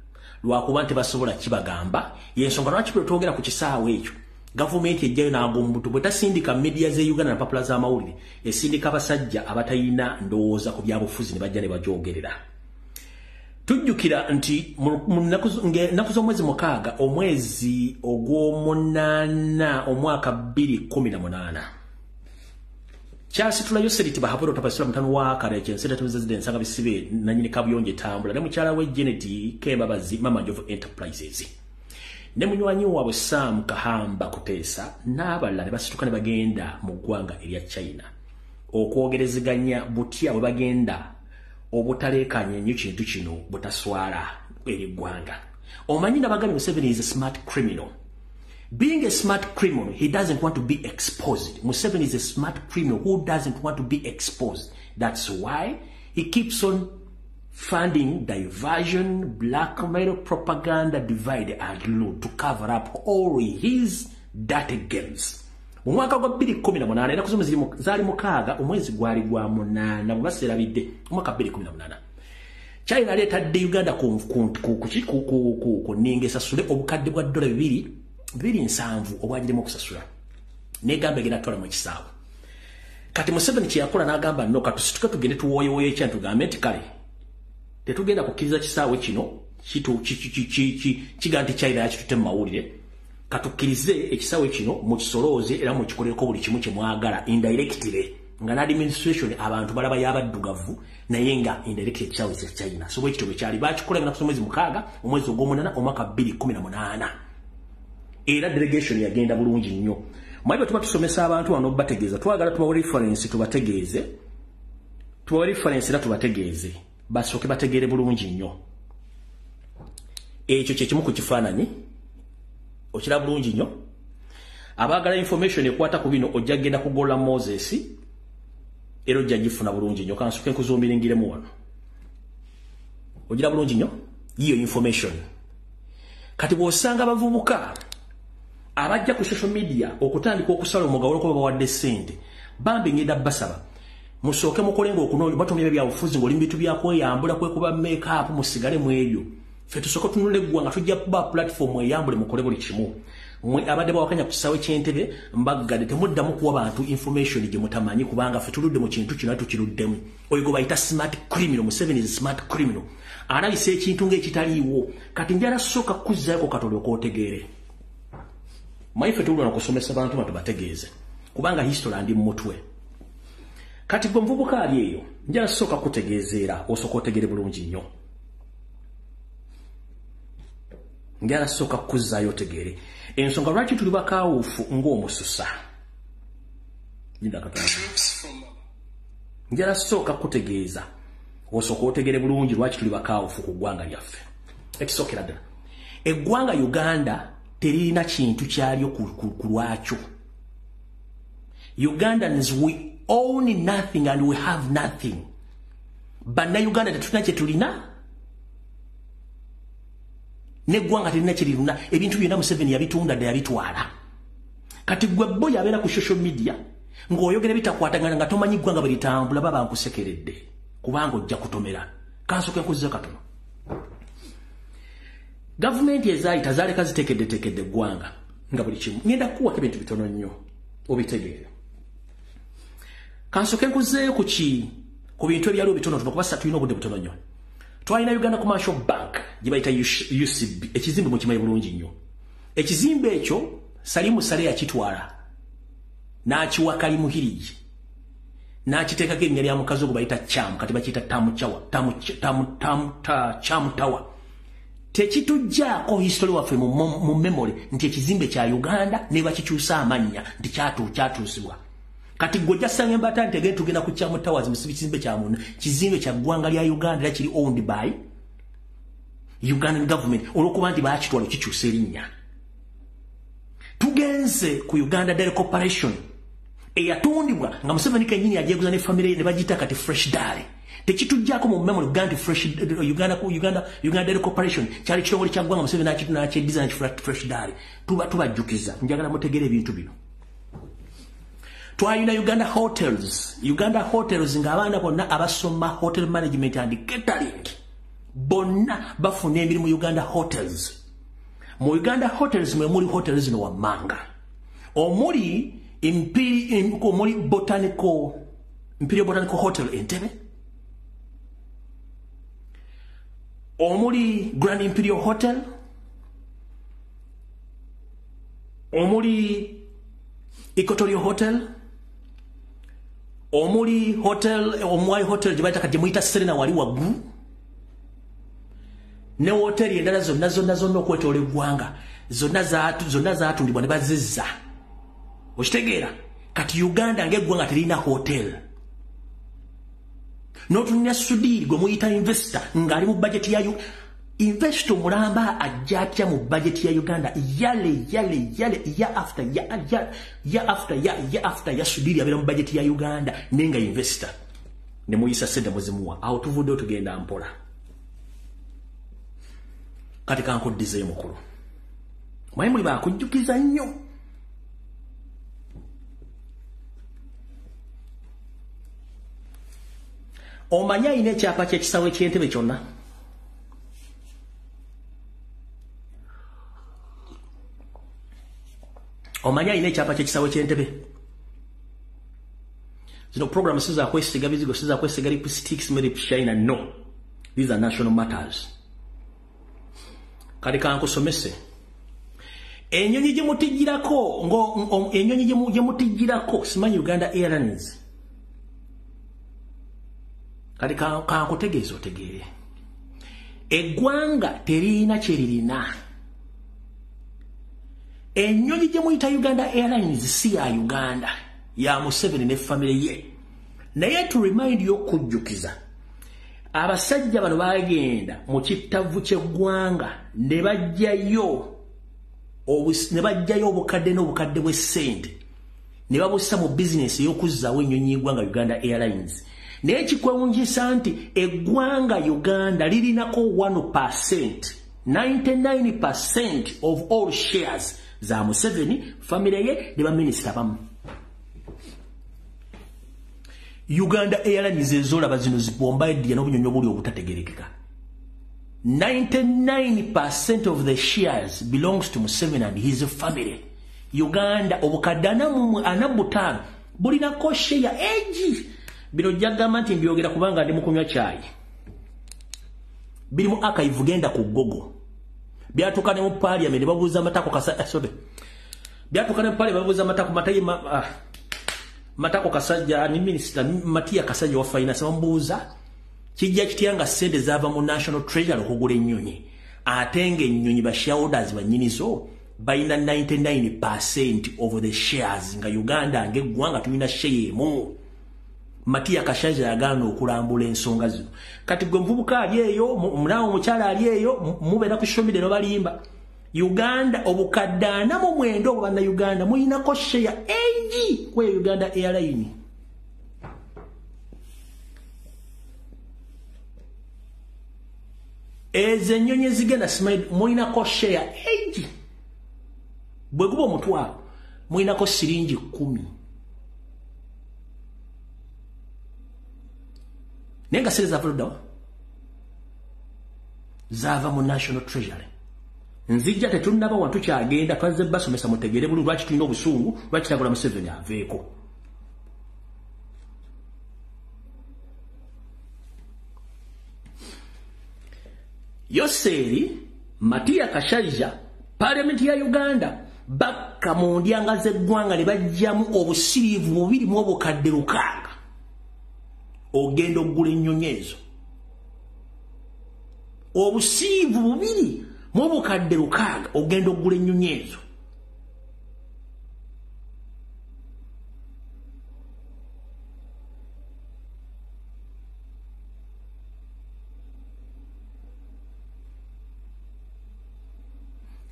lwakuba tebasobola kibagamba yensonga lwaki twogera ku kisaawe ekyo gavumenti ejjayo n'agombuto bwe tasindika media ze Uganda na papula z'amawulire esindika abasajja abatayina ndowooza ku byabufuzi ne bajja ne bajoogerera tujjukira nti nnaku z'omwezi mukaaga omwezi ogw'omunaana omwaka 2018 kyasitulayo seriti bahabura otapasula mutano wa Kareche nseta president sanga bisibe nanyini kabuyonje tambula ne mukyala we Janet Kembabazi mama of enterprises ne munywanyi waabwe Sam Kahamba Kuteesa n'abalala ne basituka ne bagenda mu ggwanga erya China okwogerezeganya butya bwe bagenda obutaleekanya ennyo kintu kino butaswala eri ggwanga omanyi nabagambye Museveni is a smart criminal. Being a smart criminal, he doesn't want to be exposed. Museveni is a smart criminal who doesn't want to be exposed. That's why he keeps on funding diversion, blackmail, propaganda, divide and rule to cover up all his dirty games. Mu mwaka gwa 2018 era kusoma zali mukaaga omwezi gwali gwa 8 mu baseera bidde mwaka 2018 China leetadde Uganda ku ninga esasule obukadde bwa $2 2.7 obwagiremu okusasula negamba genda tola mu kisaawe kati Museveni kyakola n'agamba no katusituka tugende tuwoyewoye ekyantu tugambe nti kale tetugenda kukkiriza kisaawe kino kiganti China yakitute mu mawulire katukkirize ekisaawe kino mu kisolooze era mu kikoleko buli kimu kye mwagala indirectly nga na administration abantu balaba yabaddugavu naye nga indirectly ekisaawe kya China so bwe kitwe kyali bakikola nga nakusoma mwezi mukaaga omwezi ogw'omunaana omwaka 2018 era delegation yagenda bulungi nnyo mwaibwe tuba tusomesa abantu wano bategeeza twagala tubawe reference tubategeeze era tubategeeze basooke bategeere bulungi nnyo ekyo kye kimu ku kifaananyi okira bulungi nnyo abaagala information ekwata ku bino ojja genda kugola Moses era ojja gifuna bulungi nnyo kansuke nkuzumbiringiremu wano ogira bulungi nnyo yiyo information kati bw'osanga bavubuka abajja ku social media okutandika okusala omugawolo ko bawadde ssente bambi ngenda basaba musooke mukolenga okunoonya batumye byabufuzi ng'oli bitu byakweyambula kwekuba make up musigale mu ebyo ffe tusooke tunule eggwanga tujja kuba platform eyambule mukole buli kimu mwe abadde bawakanya ku kisaawe ky'Entebbe mbaggadde temuddamu kuwa bantu information gye mutamanyi kubanga ffe tuludde mu kintu kino tukiruddemu oyo gwe bayita smart criminal. Museveni is smart criminal alabisa ekintu ng'ekitaliiwo kati njala sooka kuzzako katole okootegeere maife tulula okusomesa abantu batu bategeeze kubanga history andi mutwe kati gwe muvubuka ali eyo njala sooka kutegeezeera osooka otegere bulungi nnyo njala sooka kuzzaayo otegeere ensonga lwaki tuli bakaawuufu ng'omususa njala sooka kutegeeza osooka otegere bulungi lwaki tuli bakaawuufu ku ggwanga lyaffe ekisookera ddala eggwanga Uganda terina kintu kyalyo ku lwakyo. Ugandans, we own nothing and we have nothing. Banna Uganda tetulina kye tulina neggwanga terina kye lirina ebintu byonna Museveni yabitunda dde yabitwala kati gwe bo yabeera ku social media ng'oyogera bitakwatagana nga tomanyi ggwanga bwe litambula baba nkusekeredde kubanga ojja kutomera kansoke nkuzza katono. Government ezaayita zaaleka zitekedde eggwanga nga buli kimu ngenda kuwako ebintu bitono nnyo obitegeere kansoke nkuzzeeyo ku bintu ebyaliwo bitono kuba tulina obudde butono nnyo. Twalina Uganda Commercial Bank gye bayita UCB ekizimbe mukimanyi bulungi nnyo. Ekizimbe ekyo Salimu Sale yakitwala n'akiwa Kalimuhirigi n'akiteekako erinnya lya mukazi ogwo bayita Cham kati bakiyita Chamutawa. Tekitujjaako history waffe mu memory nti ekizimbe kya Uganda ne bakikyusa amannya nti kyatuusibwa. Kati gojja sanga mbata ntegende tugenda ku Chamutawa musibi kizimbe kya munna kizimbe kya ggwanga lya Uganda era kiri owned by Ugandan government olwokuba nti baakitwala kikyusa erinnya. Tugenze ku Uganda Dairy Corporation eyatundibwa nga Museveni kennyini ajeguza ne family ne bagita kati Fresh Dairy. Tekitujjako mu memory Uganda Fresh Uganda Dairy Corporation kyali kitongole kya ggwanga Museveni n'akyeddiza Fresh Dairy. Tubajjukiza njagala mutegere ebintu bino. Twalina Uganda Hotels ng'abaana bonna abasoma hotel management and catering bonna bafuna emirimu Uganda Hotels. Mu Uganda Hotels mwe muli hotels no wammanga. Omuli Imperial Botanical Hotel Entebbe. Omuli Grand Imperial Hotel. Omuli Equatorial Hotel. Omuli Hotel, Omwai Hotel jibaita kati muita Serena wali waggulu. Ne hotel endala zonna okwetola eggwanga zonna zaatundibwa ne bazizza. Okitegeera kati Uganda ng'eggwanga terina hotel. N'otunnya Sudiri gwe muyita investor ng'ali mu budget ya investor mulamba ajja atya mu budget ya Uganda yale ya after ya Sudiri abeera mu budget ya Uganda nenga investor ne muyisa sente muzimuwa awo tuvuddeyo tugenda mpola. Kati kankuddizeeyo mukulu mwaye muli baakujjukiza nnyo. Omanyi alina ekyapa ky'ekisaawe ky'Entebbe kyonna? Omanyi alina ekyapa ky'ekisaawe ky'Entebbe? Zino program siza kwesiga bizigo siza kwesiga lipsticks meri China, no. These are national matters. Kati kankusomese. Ennyonyi gye mutijjirako ennyonyi gye mutijjirako simanyi Uganda Airlines. Kati kankutegeeza otegeere. Eggwanga terina kyeririna. Ennyonyi gye muyita Uganda Airlines si ya Uganda, ya Museveni ne family ye. Naye to remind you okujjukiza. Abasajja bano bagenda mu kittavu ky'eggwanga ne bajjayo obukadde n'obukadde bw'essente ne babussa mu bizinesi ey'okuzzaawo ennyonyi y'eggwanga Uganda Airlines. Naye kikwewunjisa nti eggwanga Uganda lirinako 1%, 99% of all shares za Museveni, family ye ne baminisita bamu. Uganda Airlines ezolaba zino zibomba eddiya n'obunyonyi obuli obutategerekeka. 99% of the shares belongs to Museveni and his family. Uganda obukadde 45 bulinako share egi. Bino jagamba nti mbyogera kubanga ndi mukunywa chai. Biri mu archive genda ku Google. Byatukane mu parliament babuuza amatako kasa Byatukane mu parliament babuuza amatako matako kasajja ni minister Matia Kasajja wa finance bambuuza kijja kityanga sente zava mu national treasury okugula ennyonyi. Atenge ennyonyi ba shareholders bannyinizo bayina 99% of the shares nga Uganda ng'eggwanga tulina share emu. Matia Kasajja yagaana okulambula ensonga zino. Kati gwe muvubuka ali eyo, munawo omukyala ali eyo, mubeera ku social media balimba. Uganda obukadde 49 obwanna Uganda muyinako share egi kwe Uganda Airline. Ezo ennyonyi ezigenda simanyi muyinako share egi. Bwe guba omutwalo muyinako siringi 10. Nenga sere zava luddawa zava mu national treasury. Nzijja tetunnaba wantu kyagenda twazze basomesa mutegere bulu lwaki tulina obusungu lwaki tagula Museveni aveeko. Yoseri Matia Kasajja Parliament ya Uganda bakka mu ndyanga z'eggwanga ne bajjamu obusiriivu bubiri mu obukadde 600. Ogenda okugula ennyonyi ezo. Obusiivu bubiri mu obukadde 600 ogenda okugula ennyonyi ezo.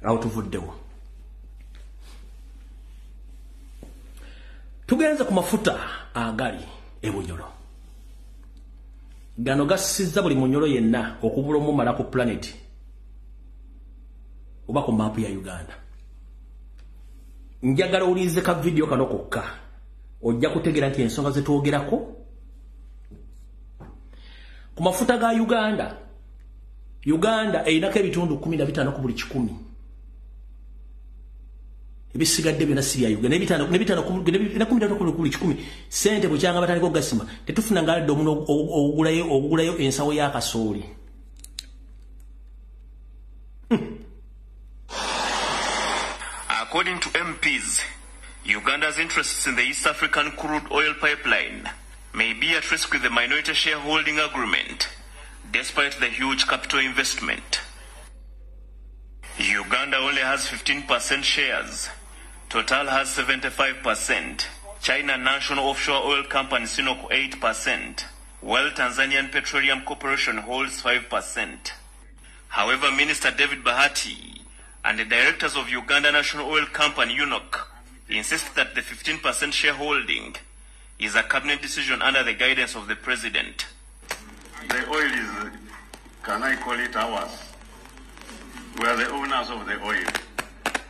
awo tuvuddewo. Tugenze ku mafuta agali e Bunyoro. Gano gasizza buli Munyoro yenna okubula omumala ku planet oba ku map ya Uganda. Njagala ulize ka video kano kokka ojja kutegera nti ensonga ze twogerako ku mafuta ga Uganda. Uganda einako ebitundu 15 ku buli 10. Ebisigadde byonna si bya Uganda. Nebitano ku buli 10. Sente bukyanga batandika gasima. Tetufuna ngalde omuno ogulayo ensawo ya kasooli.
According to MPs, Uganda's interests in the East African crude oil pipeline may be at risk with the minority shareholding agreement, despite the huge capital investment. Uganda only has 15% shares. Total has 75%. China National Offshore Oil Company Sinopec 8%, while Tanzanian Petroleum Corporation holds 5%. However, Minister David Bahati and the directors of Uganda National Oil Company UNOC insist that the 15% shareholding is a cabinet decision under the guidance of the president.
The oil is, can I call it ours? We are the owners of the oil.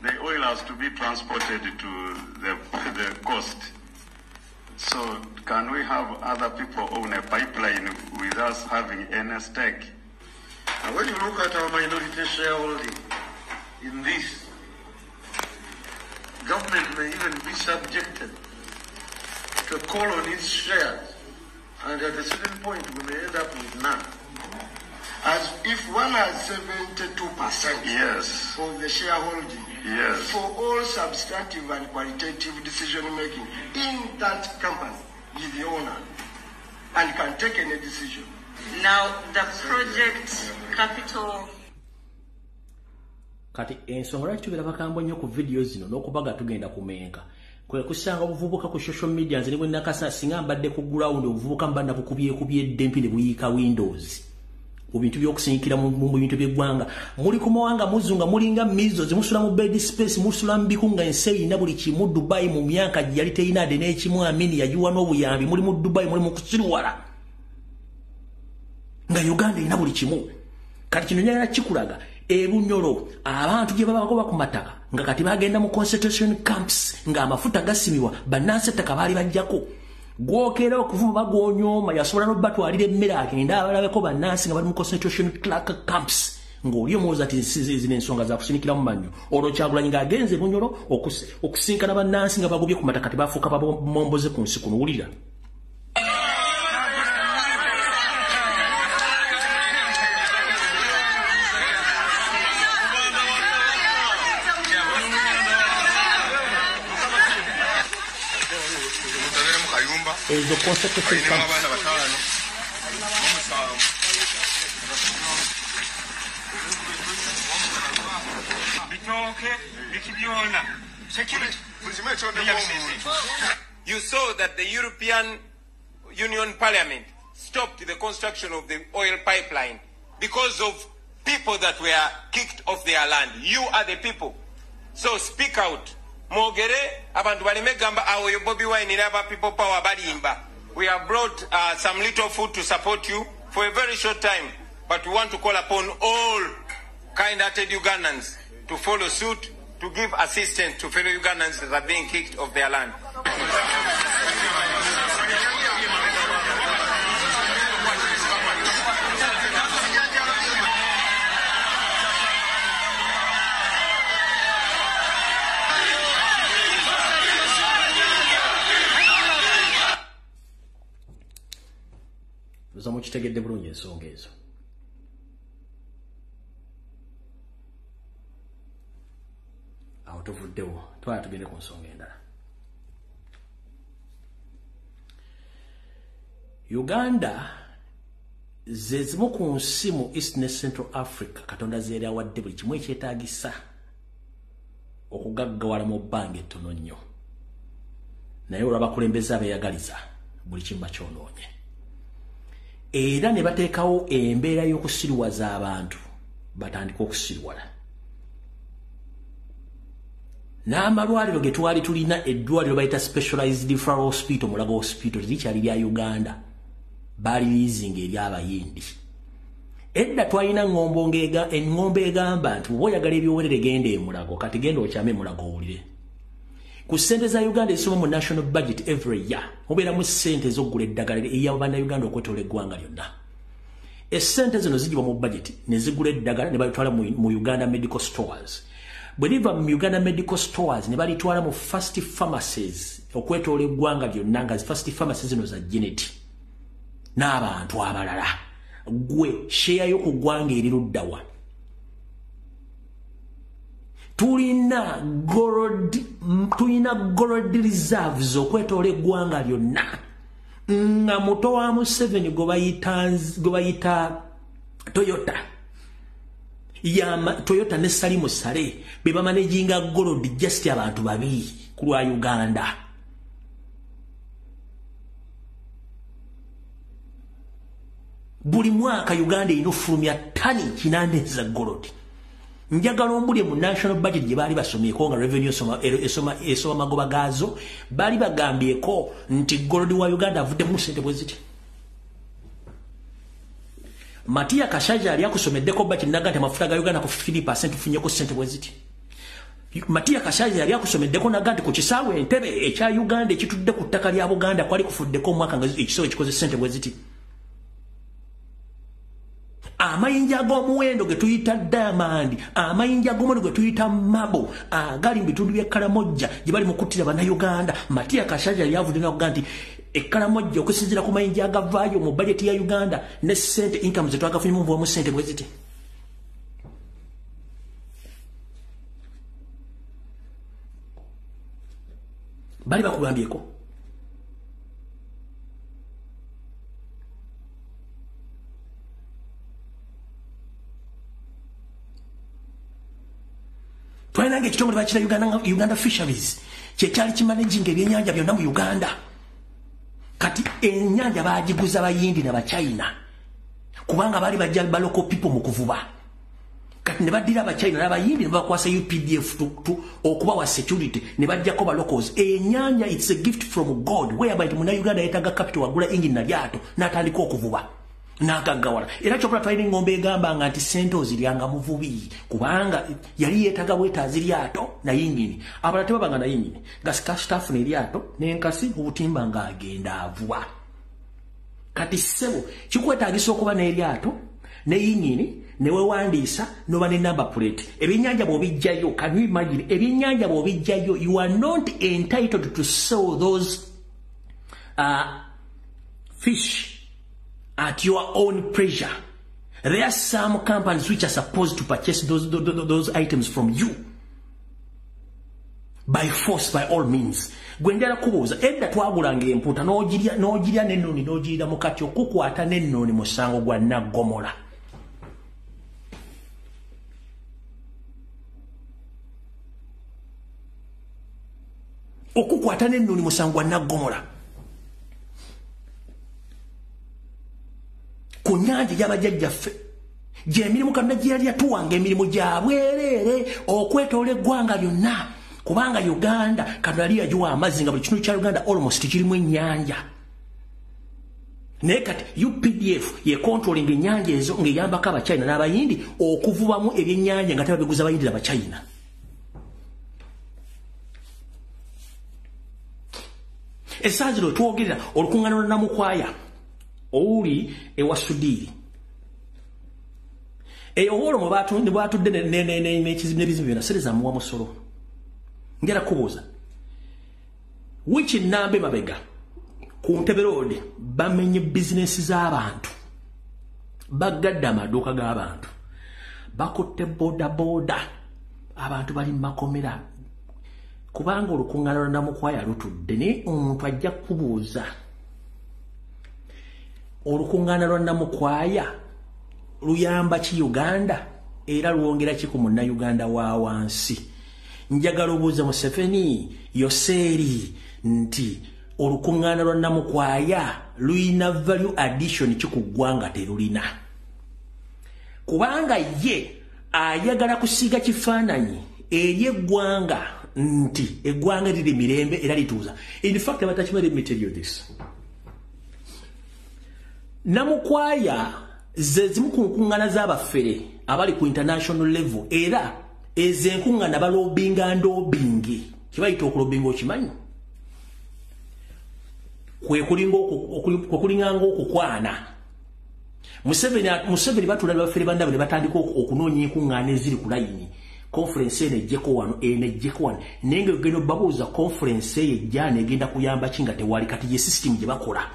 The oil has to be transported to the coast. So can we have other people own a pipeline with us having any stake?
And when you look at our minority shareholding in this, government may even be subjected to a call on its shares, and at a certain point we may end up with none. As if one has 72%
Yes.
of the shareholding
Yes.
for all substantive and qualitative decision making in that company, is the owner and can take any decision.
Now the project capital.
Kati ensonga lwaki tubeera bakambwe nnyo ku video zino n'okubaga tugenda kumenga kwe kusanga obuvubuka ku social media nze ne bwe nakasa singa mbadde ku ground obuvubuka mba nabukubyekubye eddempi ne buyiika windows ku bintu by'okusinkira mu bintu by'eggwanga muli ku mawanga muzunga mulinga mizo zimusula mu bed space musula mu bikunga ensi erina buli kimu Dubai mu myaka gye yali terina ade n'ekimu amini yagiwa n'obuyambi muli mu Dubai muli mu kusirwala nga Uganda erina buli kimu kati kino nyala kikulaga Ebunyoro abantu gye babagoba ku mataka nga kati bagenda mu concentration camps nga amafuta gasimibwa bananse taka bali bajjako gwokera okuvuma bagonyoma yasobola no batwalira emmere agenda abalabeko bananse nga bali mu concentration camps ng'oli omwoza ati zino ensonga za kusinikira mu manyo olwo Kyagulanyi ng'agenze Bunyoro okusinkana bananse nga bagobye ku mataka tibafuuka babomboze ku nsi kuno wulira. Ezo concentration camps.
You saw that the European Union Parliament stopped the construction of the oil pipeline because of people that were kicked off their land. You are the people. So speak out. Mogere, abantu baleme gamba awo yo Bobi Wine n'aba people power balimba. We have brought some little food to support you for a very short time, but we want to call upon all kind-hearted Ugandans to follow suit, to give assistance to fellow Ugandans that are being kicked off their land.
Zomu kitegedde bulungi ensonga ezo. Awo tuvuddewo twala tugende ku nsonga endala. Uganda ze zimu ku nsi mu East ne Central Africa Katonda zeeri awadde buli kimu ekyetaagisa okugaggawala mu bbanga ettono nnyo. Naye olw'abakulembeze abeeyagaliza buli kimu bakyonoonye. Era ne bateekawo embeera y'okusirwaza abantu batandika okusirwala. n'amalwaliro ge twali tulina eddwaliro bayita specialized referral hospital Mulago hospital likyali lya Uganda bali leasing eby'abayindi edda twalina engombe egamba nti oyagala ebyowerere gende Mulago kati genda okyame Mulago owulire ku ssente za Uganda esoma mu national budget every year obeera mu ssente z'okugula eddagala ey'abanna Uganda okwetoola eggwanga lyonna essente zino zigibwa mu budget ne zigula eddagala ne balitwala mu Uganda medical stores bwe liva mu Uganda medical stores ne balitwala mu first pharmacies okwetoola eggwanga lyonna nga first pharmacies zino za Geneti n'abantu abalala gwe share yo ku ggwanga eriruddawa tulina gold reserves okwetoola eggwanga lyonna nga muto wa Museveni gwe bayita Toyota Toyota ne Salimu Sale be bamanaginga gold just abantu babiri ku lwa Uganda buli mwaka Uganda inofulumya tani 8 za gold njagala ombulye mu national budget gye baali basomyeko nga revenue esoma magoba gazo baali bagambyeko nti gold wa Uganda avudde mu ssente bwe ziti Matia Kashaja ali akusomeddeko budget naga nti mafuta ga Uganda ku 50% tufunyeko ssente bwe ziti Matia Kashaja ali akusomeddeko naga nti ku kisaawe Entebbe ekya Uganda ekitudde ku ttaka lya Buganda kwali kufuddeko omwaka nga ekisaawe ekikoze ssente bwe ziti amayinja g'omuwendo ge tuyita diamond amayinja g'omuwendo ge tuyita mabo agali mu bitundu bya Kalamojja gye bali mu kuttira bannayuganda Matia Kashaja yavudde n'akuga nti Kalamojja okusinziira ku mayinja agavaayo mu budget ya Uganda ne ssente income ze twagafunye mu mvuwamu ssente bwe ziti bali bakugambyeko twalinanga ekitongole bakira Uganda Fisheries kyekyali kimanaging ebyennyanja byonna mu Uganda kati ennyanja baagiguza bayindi n'abachina kubanga baali bajja local people mu kuvuba kati ne baddira abachina n'abayindi ne bakwasa UPDF okubawa security ne bajjako ba locals ennyanja it's a gift from God whereby muna Uganda yetaga capital wagula engine na lyato n'atandika okuvuba n'agaggawala era kyokula twalina engombe egamba nga nti ssente oziryanga muvubi kubanga yali yeetaga bwetaazi lyato na yingini abala tebabanga na yingini nga staff n'eryato n'enkasi obutimba ng'agenda avuba kati ssebo kikwetaagisa okuba n'eryato ne yingini ne weewandiisa n'oba ne number plate ebyennyanja bw'obijjayo can you imagine ebyennyanja bw'obijjayo you are not entitled to sell those fish at your own pressure. There are some companies which are supposed to purchase those items from you by force, by all means. Gwendera kubuuza edda twagulanga empuuta n'ogirya n'ennooni n'ogirira mu kati okukwata n'ennooni musango gwa Naggomola. Okukwata n'ennooni musango gwa Naggomola. Ku nnyanja gy'abajjajjaffe gy'emirimu kalina gye yali yatuwanga emirimu gya bwereere okwetoola eggwanga lyonna kubanga Uganda kano yali yagiwa amazzi nga buli kitundu kya Uganda almost kirimu ennyanja naye kati UPDF yekontrolinga ennyanja ezo ng'eyambako abachina n'abayindi okuvubamu ebyennyanja nga tebabiguza abayindi n'abachina essaawa zino twogerera olukuŋŋaana lwa Namukwaya Ouli ewa Sudiri. Owolo mwe batudde n'ebizimbe byonna sereza muwa musolo. Ngera kubuuza. Wichi nambe mabega ku Ntebe Road bamenye bizinesi z'abantu. Bagadde amaduuka g'abantu. Bakutte boda abantu bali mu makomera. Kubanga olukuŋŋaana lwa Namukwaya lutudde naye omuntu ajja kubuuza. Olukuŋŋaana lwa Namukwaya luyamba ki Uganda era luwongera ki ku munnayuganda wa wansi njagala obuuza Museveni Yoseri nti olukuŋŋaana lwa Namukwaya luyina value addition ki ku ggwanga terulina kubanga ye ayagala kusiiga kifaananyi eri eggwanga nti eggwanga liri mirembe era lituuza. In fact, let me tell you this. Namukwaya zezimu ku nkungana z'abafere abali ku international level era ezenkungana balobinga ndobingi kibayita okulobinga okimanyi kwekulinga okukwana Museveni batula bafere bandabule batandika okunoonya enkungana eziri ku layini conference ene jeko wano nenge geno babuza conference ejjana egenda kuyamba kinga tewali kati ye system gye bakola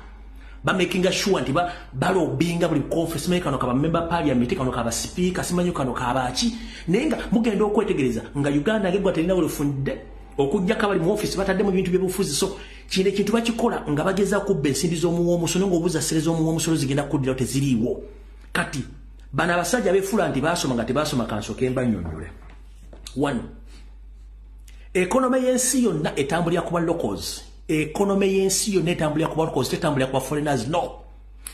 ba making sure nti balobinga buli conference mekano kaba member parliament kano kaba speaker simanyi kano kabachi nenga mugenda okwetegereza nga Uganda ngegwa talina bufunde okujja kabali mu office batadde mu bintu byebufuzi so kine kintu bakikola nga bageza kubba ensindi z'omuwomuso nenga obuza sereza omuwomuso zigenda kuddira teziriiwo kati bana abasajja befula nti basoma nga tebasoma kanso kemba nnyonnyole. 1 economy y'ensi yonna etambulira kuba locals. Economy y'ensi yonna etambulira kuba locals tetambulira kuba foreigners. No.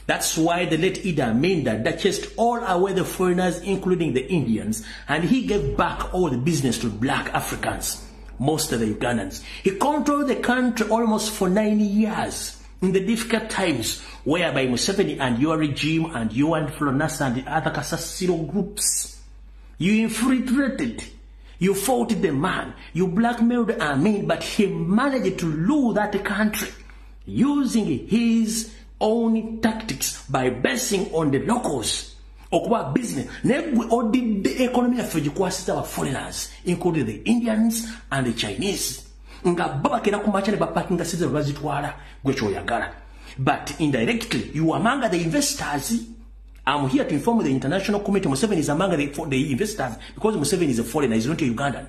That's why the late Idi Amin that chased all away the foreigners including the Indians and he gave back all the business to black Africans, most of the Ugandans. He controlled the country almost for 9 years in the difficult times whereby Museveni and your regime and you and Flonasa and the other Kasasiro groups, you infiltrated. You fought the man, you blackmailed Amin, but he managed to lose that country using his own tactics by basing on the locals. Okuba business. Or did the economy of the foreigners, including the Indians and the Chinese. But indirectly, you among the investors. I'm here to inform the international community Museveni is among the investors because Museveni is a foreigner, he's not a Ugandan.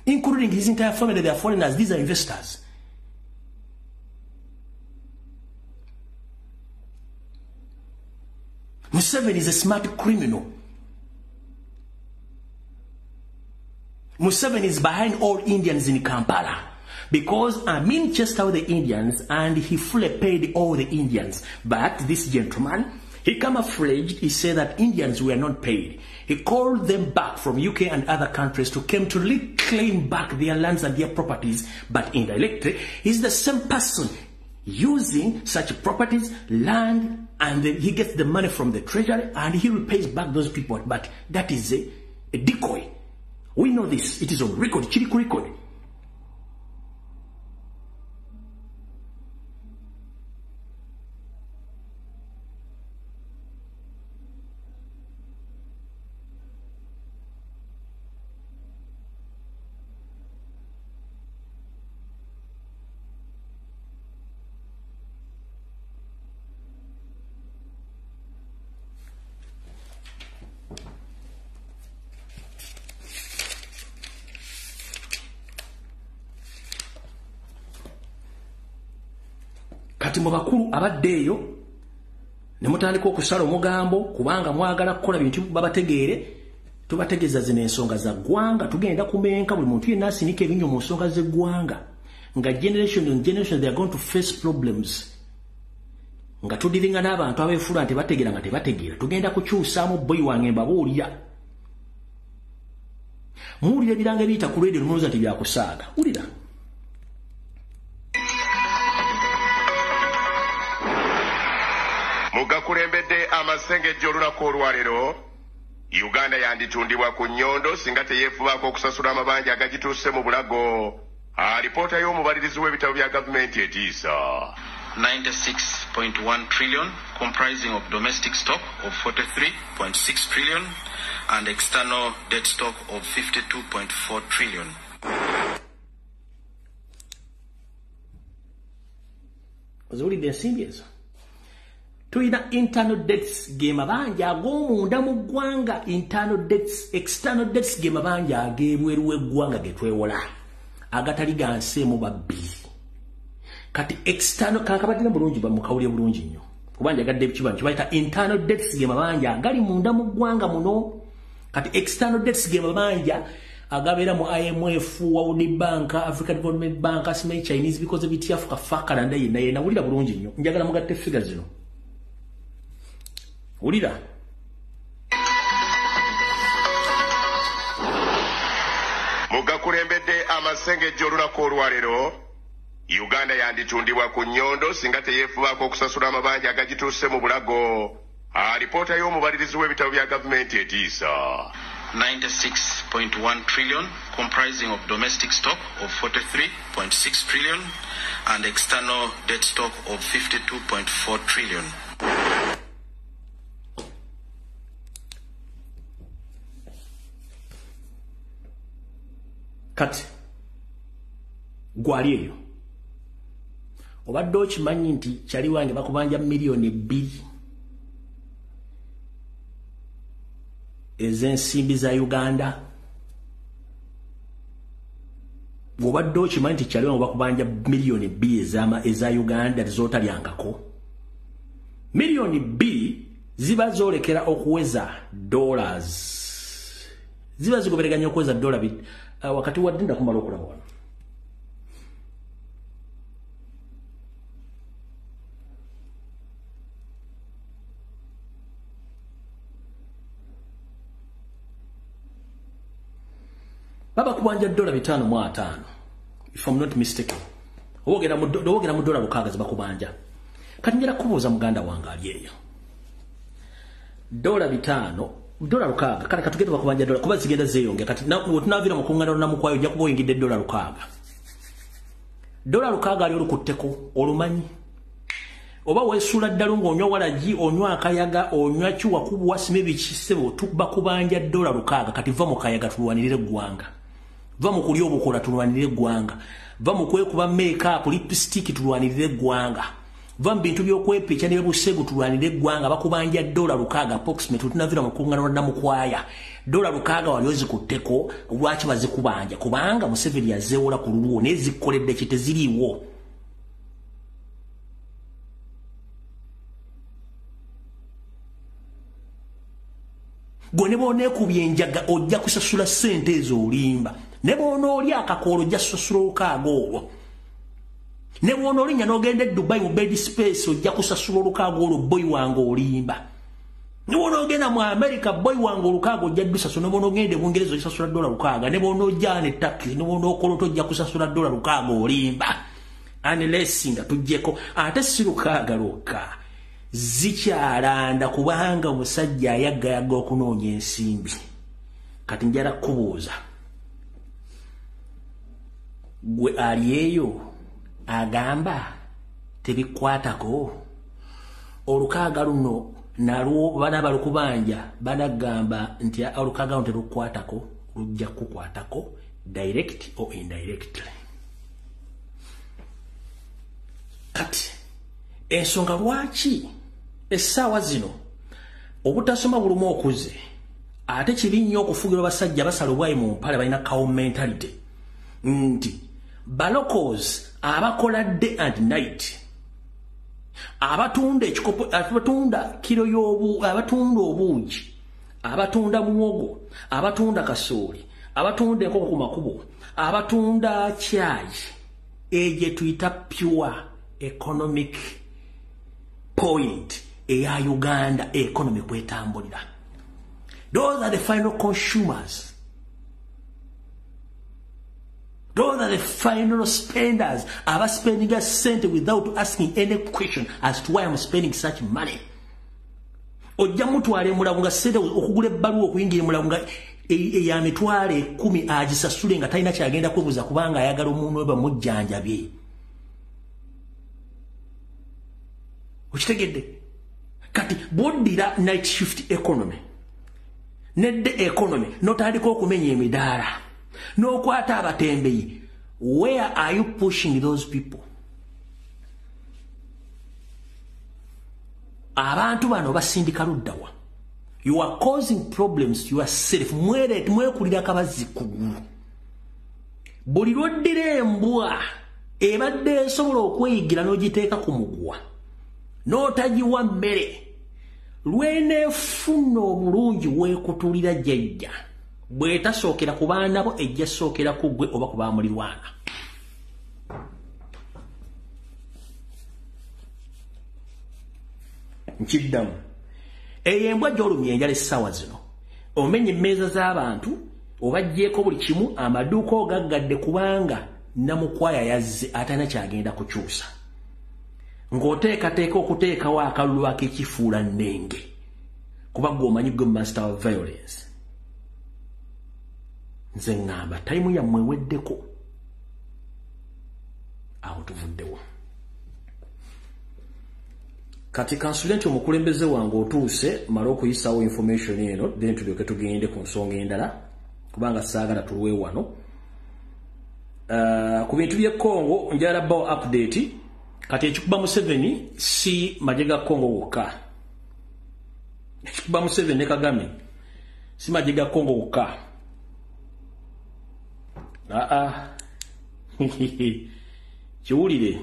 Including his entire family, they are foreigners, these are investors. Museveni is a smart criminal. Museveni is behind all Indians in Kampala because Amin chased out the Indians and he fully paid all the Indians. But this gentleman, he camouflaged, he said that Indians were not paid. He called them back from UK and other countries to come to reclaim back their lands and their properties, but indirectly, he's the same person using such properties, land, and then he gets the money from the treasury and he repays back those people. But that is a decoy. We know this. It is on record, Chiriku record. Kati mu bakulu abaddeeyo ne mutandika okusala omugambo kubanga mwagala kukola bintu babategeere tubategeeza zino ensonga za ggwanga tugenda kumenka buli muntu yenna asinika ebinyo mu nsonga z'eggwanga nga generation and generation they are going to face problems nga tudiringa n'abantu abeefula nti bategeera nga tebategeera tugenda kukyusaamu boyi wange mbabuulira muwulira ebiranga ebiyita ku radio lumulooza nti byakusaaga wulira
mugakulembedde amasengejja olunaku olwaleero Uganda yanditundibwa ku nnyondo singa teyeefubaako okusasula amabanja agagituuse mu bulago alipoota y'omubalirizi w'ebitabo bya gavumenti etiisa
96.1 trillion comprising of domestic stock of 43.6 trillion and external debt stock of 52.4 trillion.
Ozulidde ensimbi ezo tuyina internal debts ge mabanja ag'omunda mu ggwanga internal debts external debts ge mabanja ag'ebweru w'eggwanga ge twewola agatali ganseemu babbiri kati external kakabadde bulungi bamukawulye bulungi nnyo kubanja gadde ebikibantu bayita internal debts ge mabanja agali munda mu ggwanga muno kati external debts ge mabanja agabeera mu IMF, World Bank, African Development Bank, asimanyi Chinese because ebitiafu kafakalanda yenna wulira bulungi nnyo njagala mugatte figure zino wulira
mugakulembedde amasengejjo olunaku olwaleero Uganda yanditundibwa ku nnyondo singa teyeefubaako okusasula amabanja agagituuse mu bulago. Alipoota y'omubalirizi w'ebitabo bya gavumenti etiisa.
96.1 trillion, comprising of domestic stock of 43.6 trillion and external debt stock of 52.4 trillion.
Kati gwali eyo obadde okimanyi nti kyali wange bakubanja miliyoni 2 ez'ensimbi za Uganda. Obadde okimanyi nti kyali wange bakubanja miliyoni 2 eza Uganda zootalyangako. Miliyoni 2 ziba zoolekera okuweza dollars, ziba zigobereganya okuweza dola wakati wadinda kumala okulaba wano. Baba kubanja dola 5.5 if I'm not mistaken. Owogera mu dola 6 ziba kubanja. Kati njera kubuuza muganda wange ali eyo. Dola 5 dola 6 kale katugende bakubanja dola kuba zigenda zeyonge kati tunavira mukungana na mukwayo ojja kuba oyingidde dola 6. Dola 6 ali olukutteko olumanyi. Oba weesula ddala ng'onywa walagi onywa akayaga onywa kiwa kubwa simebi kisebo tuba kubanja dola 6 kati va mu kayaga tulwanirire gwanga. Va mu kulya obukola tulwanirire gwanga. Va mu kwekuba makeup lipstick tulwanirire gwanga. Va mu bintu by'okwepicha ne busegu tulwanirire gwanga bakubanja dola 6 approximately tunavira mukungana na mukwaya. Dola 6 wali ozikutteko lwaki bazikubanja kubanga Museveni yazeewola ku lulwo nezikoledde kite ziriwo. Gwe ne boone kubyenjaga ojja kusasula ssente ezo olimba. Ne boone oli akakoolo ojja kusasula olukaaga olwo. Ne boone olinya n'ogenda Dubai mu bed space ojja kusasula olukaaga olwo boy wange olimba. Ne boone ogenda mu America boy wange olukaaga ojja kusasula. Ne boone ogende mu Ngereza ojja kusasula dola 6. Ne boone ojja ne taxi ne boone okoloto ojja kusasula dola 6 olimba. Unless nga tujjeko ate si lukaaga lwokka. Zikyalanda kubanga omusajja ayaggayaga okunoonya ensimbi. Kati njala kubuuza gwe ali eyo agamba tebikwatako olukaaga luno nalwo bana balukubanja banagamba nti olukaaga luno terukwatako lujja kukwatako direct or indirectly. Kati ensonga lwaki essaawa zino obutasoma bulumu okuze ate kibi nnyo okufugira basajja basala obwayi mu mpale balina cow mentality nti balocals abakola day and night abatunda ekikopo abatunda kiro y'obu abatunda obuugi abatunda muwogo abatunda kasooli abatunda enkoko ku makubo abatunda chai eje tuyita pure economic point eya Uganda economy kwetambulira. Those are the final consumers. Those are the final spenders. I'm spending a cent without asking any question as to why I'm spending such money. Ojja mutwale mulabunga sente okugula ebbaluwa okuyingira mulabunga eya mitwale 10 agisasule nga talina kyagenda kwebuza kubanga ayagala omuntu we bamujjanjabye. Ukitegedde? Kati bw'oddira night shift economy nedde economy n'otandika okumenya emidaala n'okwata abatembeyi, where are you pushing those people? Abantu bano basindika luddawa. You are causing problems to yourself. Mwekulira kabazi kugulu. Buli lwoddira embwa ebadde esobola okweyigira n'ogiteeka ku muguwa n'otagiwa mmere lweneefuna obulungi weekutulira jjajja bw'etasookera ku baana bo ejja sookera ku ggwe oba ku baamulirwana. Nkiddamu eyo embwa gy'olumya enjala essaawa zino omenya emmeeza z'abantu obajjeko buli kimu amaduuka ogaggadde kubanga namukwaya yazze atana kyagenda kukyusa ng'oteekateeka okuteekawo akalulu ak'ekifuula nnenge kuba gwe gwe master of violence. Nze ngamba tayimu yammwe eweddeko awo tuvuddewo. Kati kansulenti omukulembeze wange otuuse mala okuyisawo information eno then tulyoke tugende ku nsonga endala kubanga saagala tulwe wano. Ku bintu by'e Congo njala bawo update kati ekikuba Museveni si majega Congo wokka. Ekikuba Museveni ne Kagame si majega Congo wokka. Kiwulire.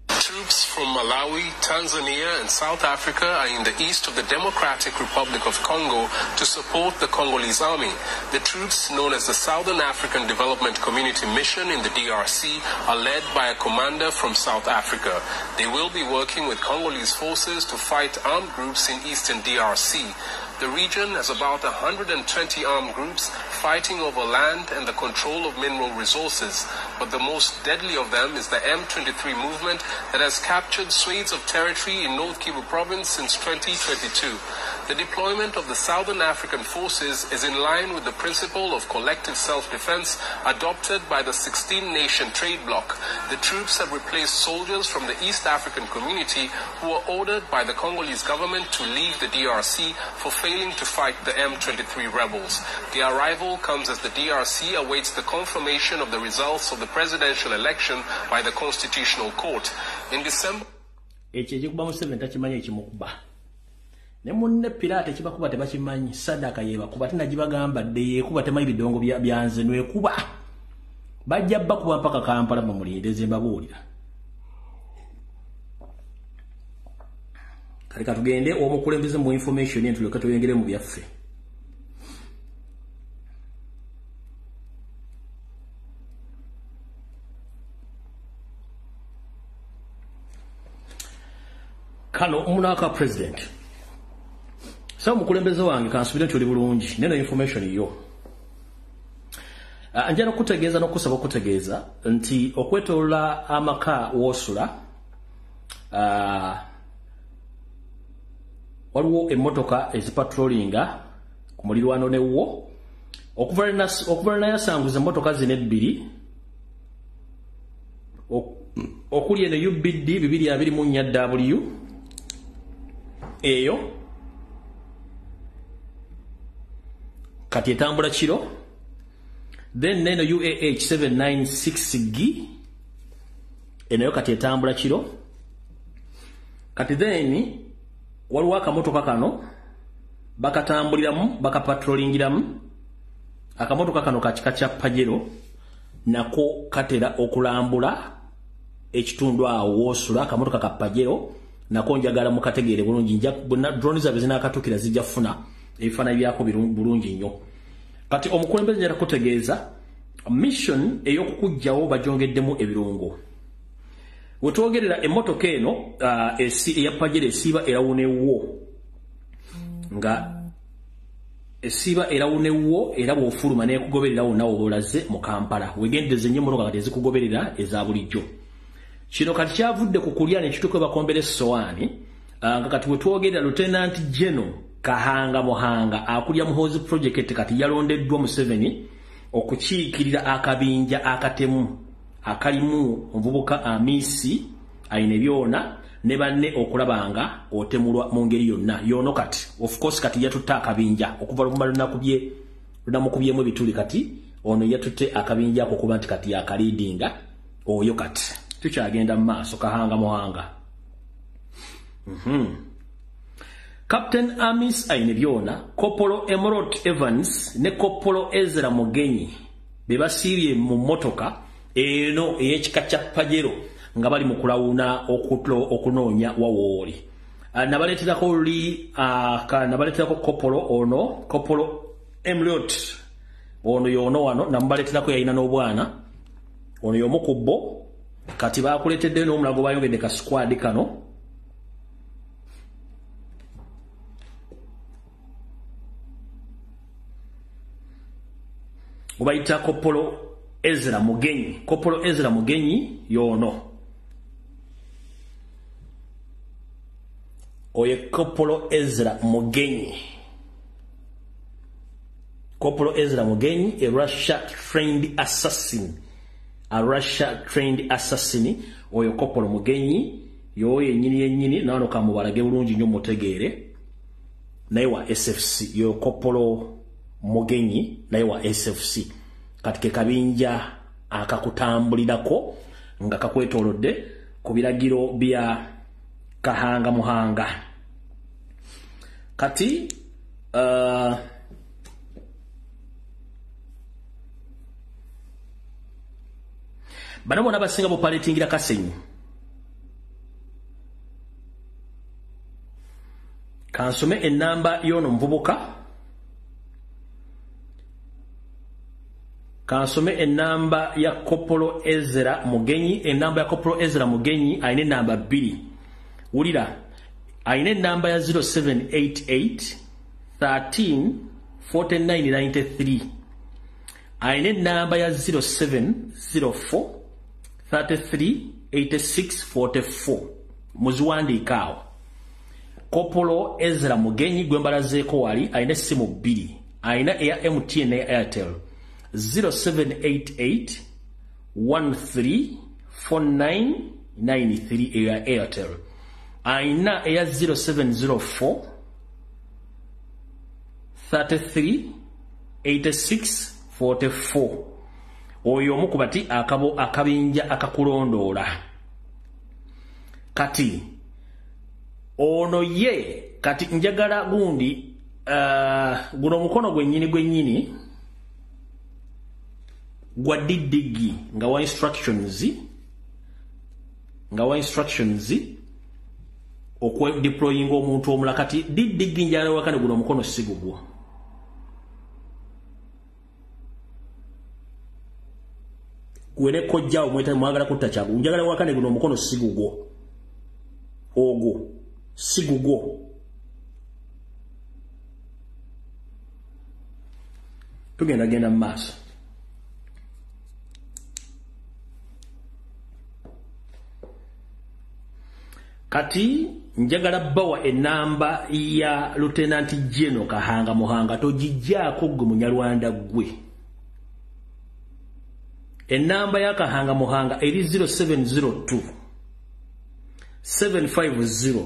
Troops from Malawi, Tanzania, and South Africa are in the east of the Democratic Republic of Congo to support the Congolese army. The troops, known as the Southern African Development Community Mission in the DRC, are led by a commander from South Africa. They will be working with Congolese forces to fight armed groups in eastern DRC. The region has about 120 armed groups fighting over land and the control of mineral resources, but the most deadly of them is the M23 movement that has captured swathes of territory in North Kivu province since 2022. The deployment of the Southern African forces is in line with the principle of collective self-defense adopted by the 16-nation trade bloc. The troops have replaced soldiers from the East African community who were ordered by the Congolese government to leave the DRC for failing to fight the M23 rebels. The arrival comes as the DRC awaits the confirmation of the results of the presidential election by the Constitutional Court. In December...
Ne munne pirate kibakuba tebakimanyi sadaka yeba kuba tena gibagamba de kuba temayi bidongo byanze nwe kuba bajja bakuba mpaka Kampala mu mulindeze mbabulira. Kalika tugende omukulembeze mu information yentu lyoka tuyengere mu byaffe. Kano omunaka president so mukulembeze wange kansubira nti oli bulungi neno information yo. Anjala kutegeeza n'okusaba okutegeeza nti okwetolola amaka w'osula waliwo emmotoka ezipatrolinga ku mulirwano newo okuva nayasanguza emmotoka zino ebbiri okuli eno UBD 224W eyo kati etambula kiro then neno UAH 796G enayo kati etambula kiro kati then waliwo akamotoka kano bakatambuliramu bakapatrolingiramu akamotoka kano kakika kya Pajero nako katera okulambula ekitundu awo wosula akamotoka ka Pajero nako njagala mukategeere bulungi nja drone zabe zinakatukira zijja funa ebifana byako bulungi nnyo. Kati omukulembeze njala kutegeeza mission ey'okukujjawo bajongeddemu ebirungo. Wetwogerera emmotoka eno eya Pajero esiiba erawunewo nga esiiba erawunewo era bw'ofuluma n'ekugobererawo nawe olaze mu Kampala wegendeze nnyo emmotoka kati ezikugoberera eza bulijjo. Kino kati kyavudde ku kulya n'ekituuka bakombera essowaani nga kati wetwogerera Lieutenant General Kahanga Muhanga akulya Muhoozi project kati yalondeddwa Museveni okukiikirira akabinja akatemu akalimu omuvubuka Amisi ayine byona ne banne okulabanga otemulwa mu ngeri yonna yono kati of course kati yatutte akabinja okuva lumaluna kubye lunamukubyemu bituli kati ono yatutte akabinja okukuba nti kati yakalidinga oyo kati tukyagenda mu maaso Kahanga Muhanga. Captain Amis ayine byona Kopolo Emerald Evans ne Kopolo Ezra Mugenyi bebasiibye mu motoka eno ey'ekika kya Pajero nga bali mu kulawuna okunoonya wawooli. Nabaleeterako Kopolo ono Kopolo Emerald ono yono wano nambaleeterako yalina n'obwana ono y'omukubbo kati baakuleetedde n'omulago bayongedde ka squad kano. Ubayita Kopolo Ezra Mugenyi. Kopolo Ezra Mugenyi yono. Oye Kopolo Ezra Mugenyi. Kopolo Ezra Mugenyi, a Russia-trained assassin. A Russia-trained assassin. Oye Kopolo Mugenyi, yoye nyini, nano kamubarage bulungi nnyo mutegeere. Naye wa SFC, yo Kopolo Mugenyi, naye wa SFC. Katike kabinja akakutambulirako nga kakwetolodde ku biragiro bya Kahanga Muhanga. Kati banamo nabasinga bupaletingira Kasenyi. Kansome enamba yono mvubuka. Kansome enamba ya Kopolo Ezra Mugenyi. Enamba ya Kopolo Ezra Mugenyi aine namba 2. Ulira aine namba ya 0788 13 4993. Aine namba ya 0704 33 86 44. Muziwandikaawo. Kopolo Ezra Mugenyi gwembalazeeko wali aine simu 2. Aina eya MTN ne Airtel. 0788 13 4993 eya Airtel. Aina eya 0704 33 86 44. Oyo mukubati akabo akabinja akakulondola. Kati ono ye kati njagala gundi guno mukono gwennyini gwa didigi nga wa instructions okwe deploying omuntu omula. Kati didigi njagala wakane guno mukono sigugwo. Gwene kojja omweta mwagala kutachagu njagala wakane guno mukono sigugwo. Ogwo sigugwo. Tugenda maaso. Kati njagala bawa enamba ya Lieutenant General Kahanga Muhanga tojijjaako gwe munyalwanda gwe. Enamba ya Kahanga Muhanga eri 0702 750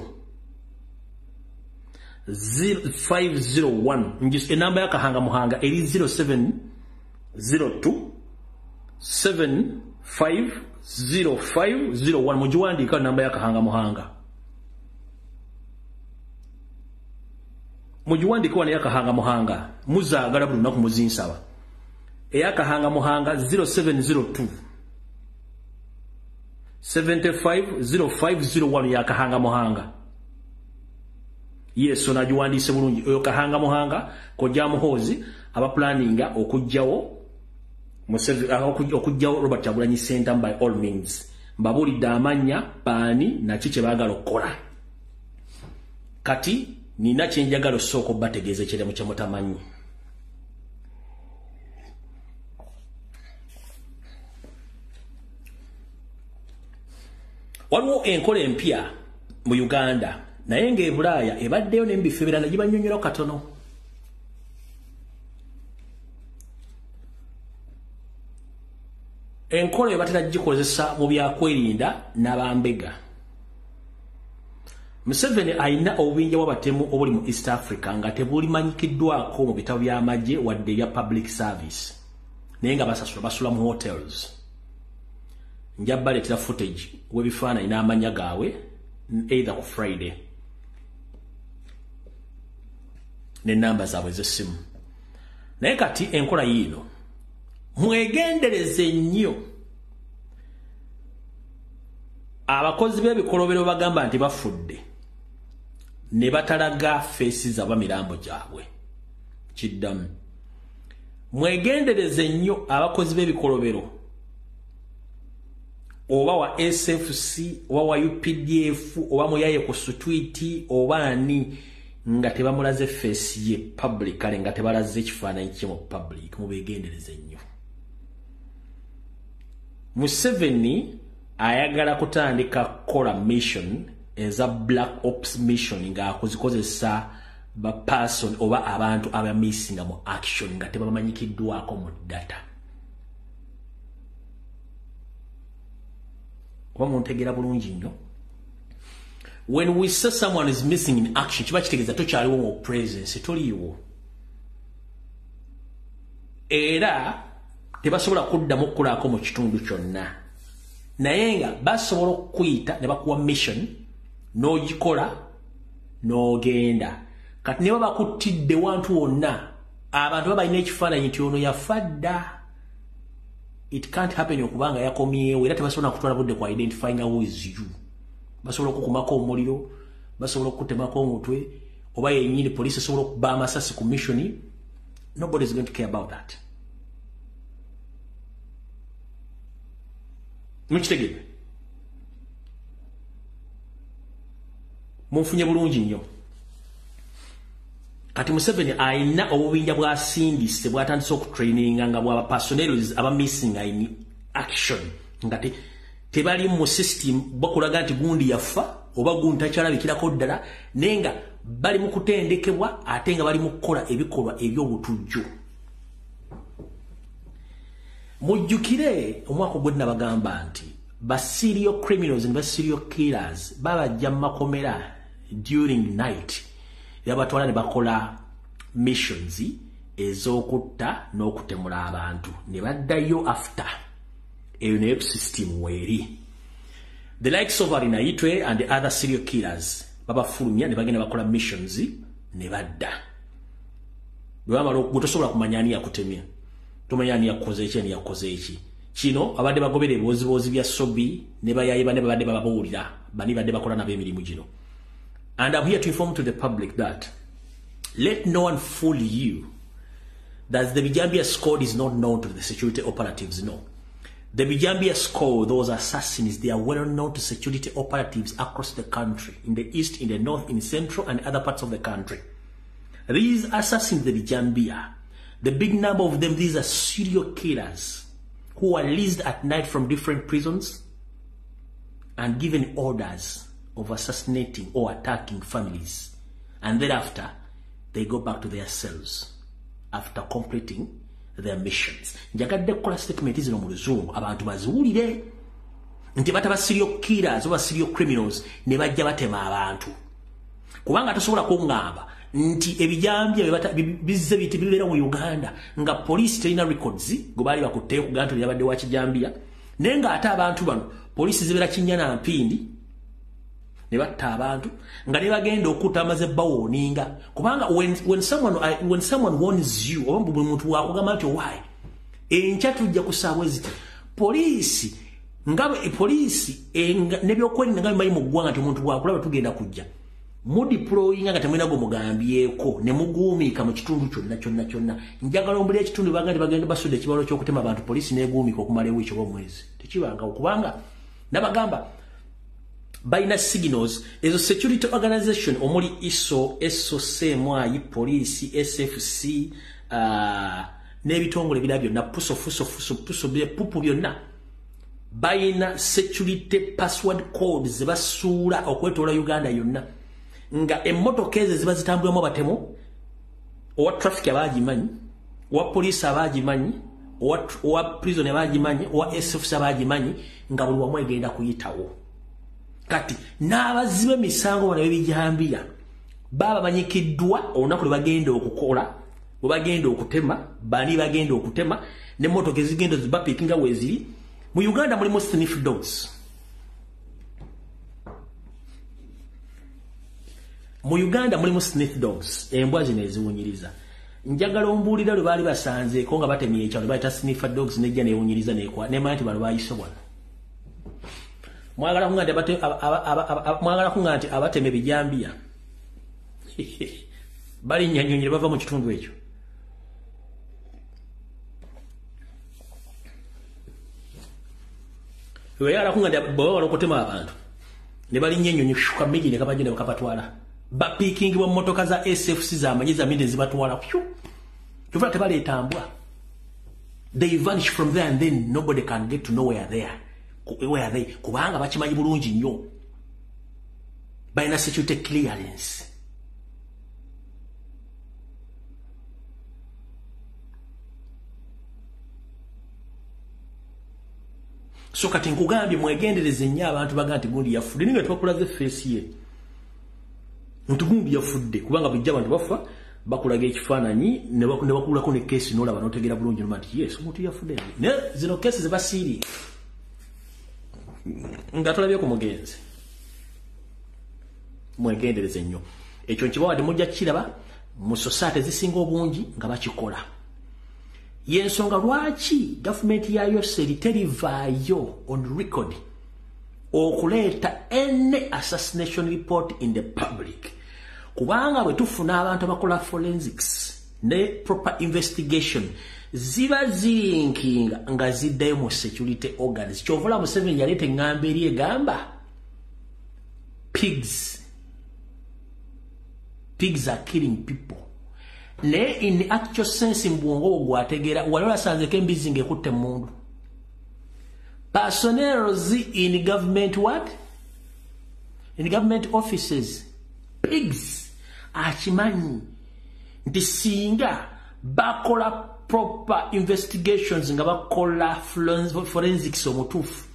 0501. Njis enamba ya Kahanga Muhanga eri 0702 750501. Mujiwandika namba ya Kahanga Muhanga. Mujiwandika wana ya Kahanga Muhanga. Muzaagala buli lunaku muzinsaba. Eya Kahanga Muhanga 0702 750501 ya Kahanga Muhanga. Yes, onajiwandise bulungi. Oyo Kahanga Muhanga kojja muhozi aba planninga okujjawo okujjawo Robert Kyagulanyi Center by all means. Mbabulidde amanya baani na kiki baagala okukola. Kati nina kyenjagala osooka bategeeze kiremu kye mutamanyi. Waliwo enkola empya mu Uganda naye nga Bulaaya ebaddeyo n'ebifo ebirala gibanyonyola katono. Enkola ebatera gikozesa mu byakwerinda n'abambega. Museveni ayina obubinja bw'abatemu obuli mu East Africa nga tebulimanyikiddwako mu bitabo by'amagye wadde ya public service. Naye nga basula mu hotels. Njabbaletera footage w'ebifaananyi n'amanya gaabwe either ku Friday. N'ennamba zaabwe z'essimu. Naye kati enkola yiino mwegendereze nnyo abakozi b'ebikolobero bagamba nti bafudde ne batalaga feesi za bamirambo gyabwe. Kiddamu mwegendereze nnyo abakozi b'ebikolobero oba wa SFC oba wa UPDF oba muyaye ku Sutwiti oba ani nga tebamulaze face ye public kale nga tebalaze ekifaananyi kye mu public mubeegendereze nnyo. Museveni ayagala kutandika kola mission eza black ops mission nga akuzikozesa ba person oba abantu abamisinga mu action nga tebamanyikiddwako mu data. Kwa muntegera bulungi nnyo. When we say someone is missing in action, kiba kitegeeza tokyaliwo mu presence, toliiwo. Era tebasobola kuddamu okukolaako mu kitundu kyonna. Naye nga basobola okukuyita ne bakuwa mission, n'ogikola, n'ogenda. Kati ne baba bakuttidde wantu wonna, abantu baba balina ekifaananyi nti ono yafadda. It can't happen okubanga yakomyewo, era tebasobola kutwala budde ku identifying who is you. Basobola okukumako omuliro, basobola okutemako omutwe, oba yennyini police esobola okuba amasasi ku mission. Nobody is going to care about that. Mukitegebe. Munfunye bulungi nnyo. Kati Museveni ayina obubinja bwasindise bwatandise okutraininga nga bwaba personnel aba missing in action. Ngati tebali mu system bakulaga nti gundi yafa oba gundi takyalabikirako ddala nenga bali mu kutendekebwa ate nga bali mu kukola ebikolwa eby'obutujju. Mujjukire omwaka gwe nabagamba nti ba serial criminals and ba serial killers babajja makomera during night yabatwala ne bakola missions ez'okutta n'okutemula abantu ne baddayo after eyo nayo system weeri. The likes of Arinaitwe and the other serial killers babafulumya ne bagenda bakola missions ne badda. Bwamala okutosobola kumanya ani yakutemya, tomanya ani yakoze eki, ani yakoze eki. Kino abadde bagobera ebiwozibozi bya sobi ne bayayiba ne babadde bababuulira bani badde bakola nabo emirimu gino. And I'm here to inform to the public that let no one fool you that the Bijambia squad is not known to the security operatives. No. The Bijambia squad, those assassins, they are well known to security operatives across the country, in the east, in the north, in the central, and other parts of the country. These assassins, the Bijambia, the big number of them, these are serial killers who are released at night from different prisons and given orders of assassinating or attacking families, and thereafter they go back to their cells after completing their missions. Njagadde kukola statement zino mu Luzungu abantu baziwulire nti bataba serial killers oba serial criminals ne bajja batema abantu, kubanga tosobola kungamba nti ebijambya bizze biti bibeera mu Uganda nga police terina records go bali bakutte ku gantu lyabadde wa kijambya nenga ate abantu bano police zibeera Kinyana Mpindi ne batta abantu nga ne bagenda okutta amaze bawoninga, kubanga when someone warns you oba buli muntu wakugamba nti why enkya tujja kusabwezi police ngabe police ne byokwerinda ngabe mayi mu ggwanga nti omuntu bwakulaba tugenda kujja mudeploying nga temwena go mugambyeko ne muguumika mu kitundu kyonna. Njagala ombuli ekitundu bagenda basudde ekibalo ky'okutema abantu police neguumika okumala ewiiki oba omwezi tekibanga okubanga nabagamba baina signals ezo security organization omuli ISO, SOC, MWI, police, SFC, n'ebitongole ebirala byonna puso pupu byonna baina security password codes ze basuula okwetoola Uganda yonna nga emmotoka ezo ziba zitambulamu abatemu owa traffic abagimanyi, owa police abagimanyi, owa prison abagimanyi, owa SFC abagimanyi nga buli wamu egenda kuyitawo. Kati n'abazibe misango bano ebijambira baba banyikiddwa olunaku lwe bagenda okukola, bwe bagenda okutema, bani bagenda okutema n'emmotoka ezigenda zibapikinga weeziri. Mu Uganda mulimu sniff dogs. Mu Uganda mulimu sniff dogs, embwa zino eziwunyiriza. Njagala ombuulira lwe baali basanzeeko nga batemye ekyalo bayita sniffer dogs nejja neewunyiriza nemanya nti bano bayisobona. Mwagala kunga nti abateme ebijambya bali nnyanyonyere bava mu kitundu ekyo. Weyala kunga nti bwewala okutema abantu ne bali nnyanyonyi kamigi ne kabagenda bakapatwala bapikingibwa mu motoka za SFC za manyiza minde zibatwala pyu tuvula tebaleetambwa. They vanish from there and then nobody can get to know where they are. Kubanga bakimanyi bulungi nnyo. Bayina security clearance. So kati nkugambye mwegendereze nnyo abantu baga nti gundi yafudde ninga twakulaze face ye. Nti gundi yafudde kubanga bijja abantu bafa bakulaga ekifaananyi ne bakulako ne case n'olaba n'otegeera bulungi nti yes omuntu yafudde. Ne zino cases basiri. Nga tulabye ku mugenzi. Mwegendereze nnyo. Ekyo nkibawadde mujja kiraba mu society zisinga obungi nga bakikola. Yensonga lwaki government yayo seri terivaayo on record okuleeta any assassination report in the public. Kubanga bwe tufuna abantu abakola forensics ne proper investigation ziba zirinkinga nga ziddayo mu security organs. Kyovula Museveni yaleeta engamba eri egamba pigs are killing people. Ne in the actual sense mbwongo gwategera walola sanzeke embizi ngekutte mundu. Personnel in government what? In government offices. Pigs akimanyi nti singa bakola proper investigations nga bakola forensics omutuufu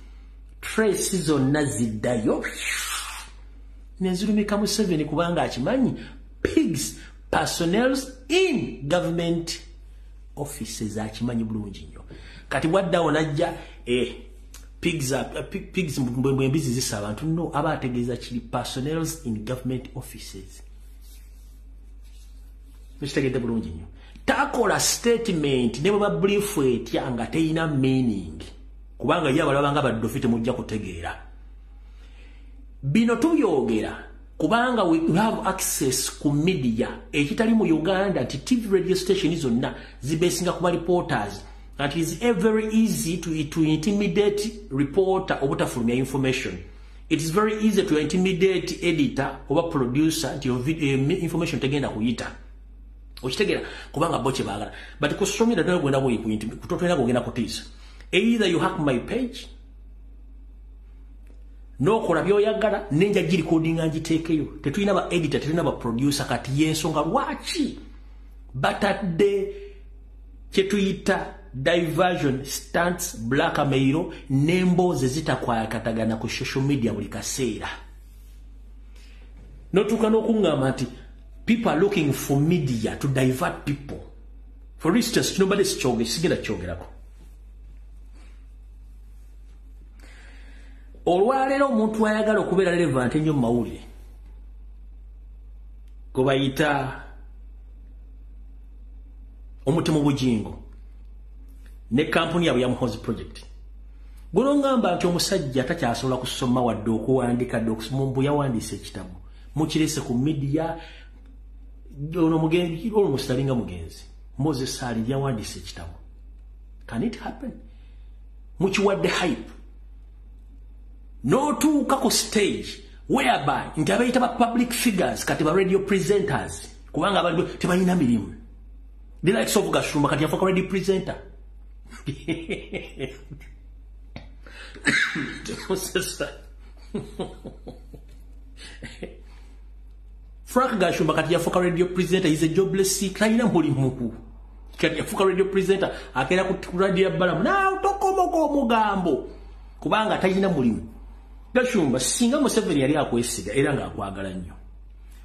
trace zonna ziddayo nezirumika Museveni kubanga akimanyi pigs personnel in government offices akimanyi bulungi nnyo. Kati waddawo najja pigs mbwembizi zisa abantu no abategeeza kiri personnel in government offices. Mkitegedde bulungi nnyo. Takola statement ne bwe brief etya nga teyina meaning kubanga ye abalabanga baddofite mujja kutegeera. Bino tubyogera kubanga we have access ku media ekitali mu Uganda ti TV radio station zonna zibesinga kuba reporters. That is very easy to intimidate reporter obutafulumya information. It is very easy to intimidate editor oba producer nti information tegenda kuyita. Okitegera kubanga boche bagala. But kusomera ddala gwenda kutotwera kugenda kutiisa. Either you hack my page no kola byoyagala nenja giri coding angitekeyo. Tetulina ba editor, tetulina ba producer kati yensonga lwaki batadde kyetuyita diversion stunts blackmail nemboze zitakwakatagana ku social media buli kaseera. Notuka n'okungamba nti people are looking for media to divert people. For instance, nobody's sigenda kyogerako. Olwaleero omuntu ayagala okubeera relevant ennyo mu mawulire gwe bayita Omutima Bujingo ne kampuni yaabwe ya Muhozi Project. Guno ngamba nti omusajja takyasobola kusoma wadde okuwandika document yawandiise ekitabo. Mukirese ku media ono mugenzi olumustalinga mugenzi. Moses Sali yawandiise ekitabo. Can it happen? Mukiwadde hype. No tuuka ku stage whereby nti abayita ba public figures kati ba radio presenters kubanga abali tebalina mirimu. The likes of Gashumba kati yafuuka radio presenter. Frank Gashumba kati yafuuka radio presenter is a jobless seeker. Talina mulimu kati yafuuka radio presenter akera ku radio balamu na utokomoko omugambo kubanga talina mulimu. Gashumba singa Museveni yali akwesiga era nga akwagala nnyo.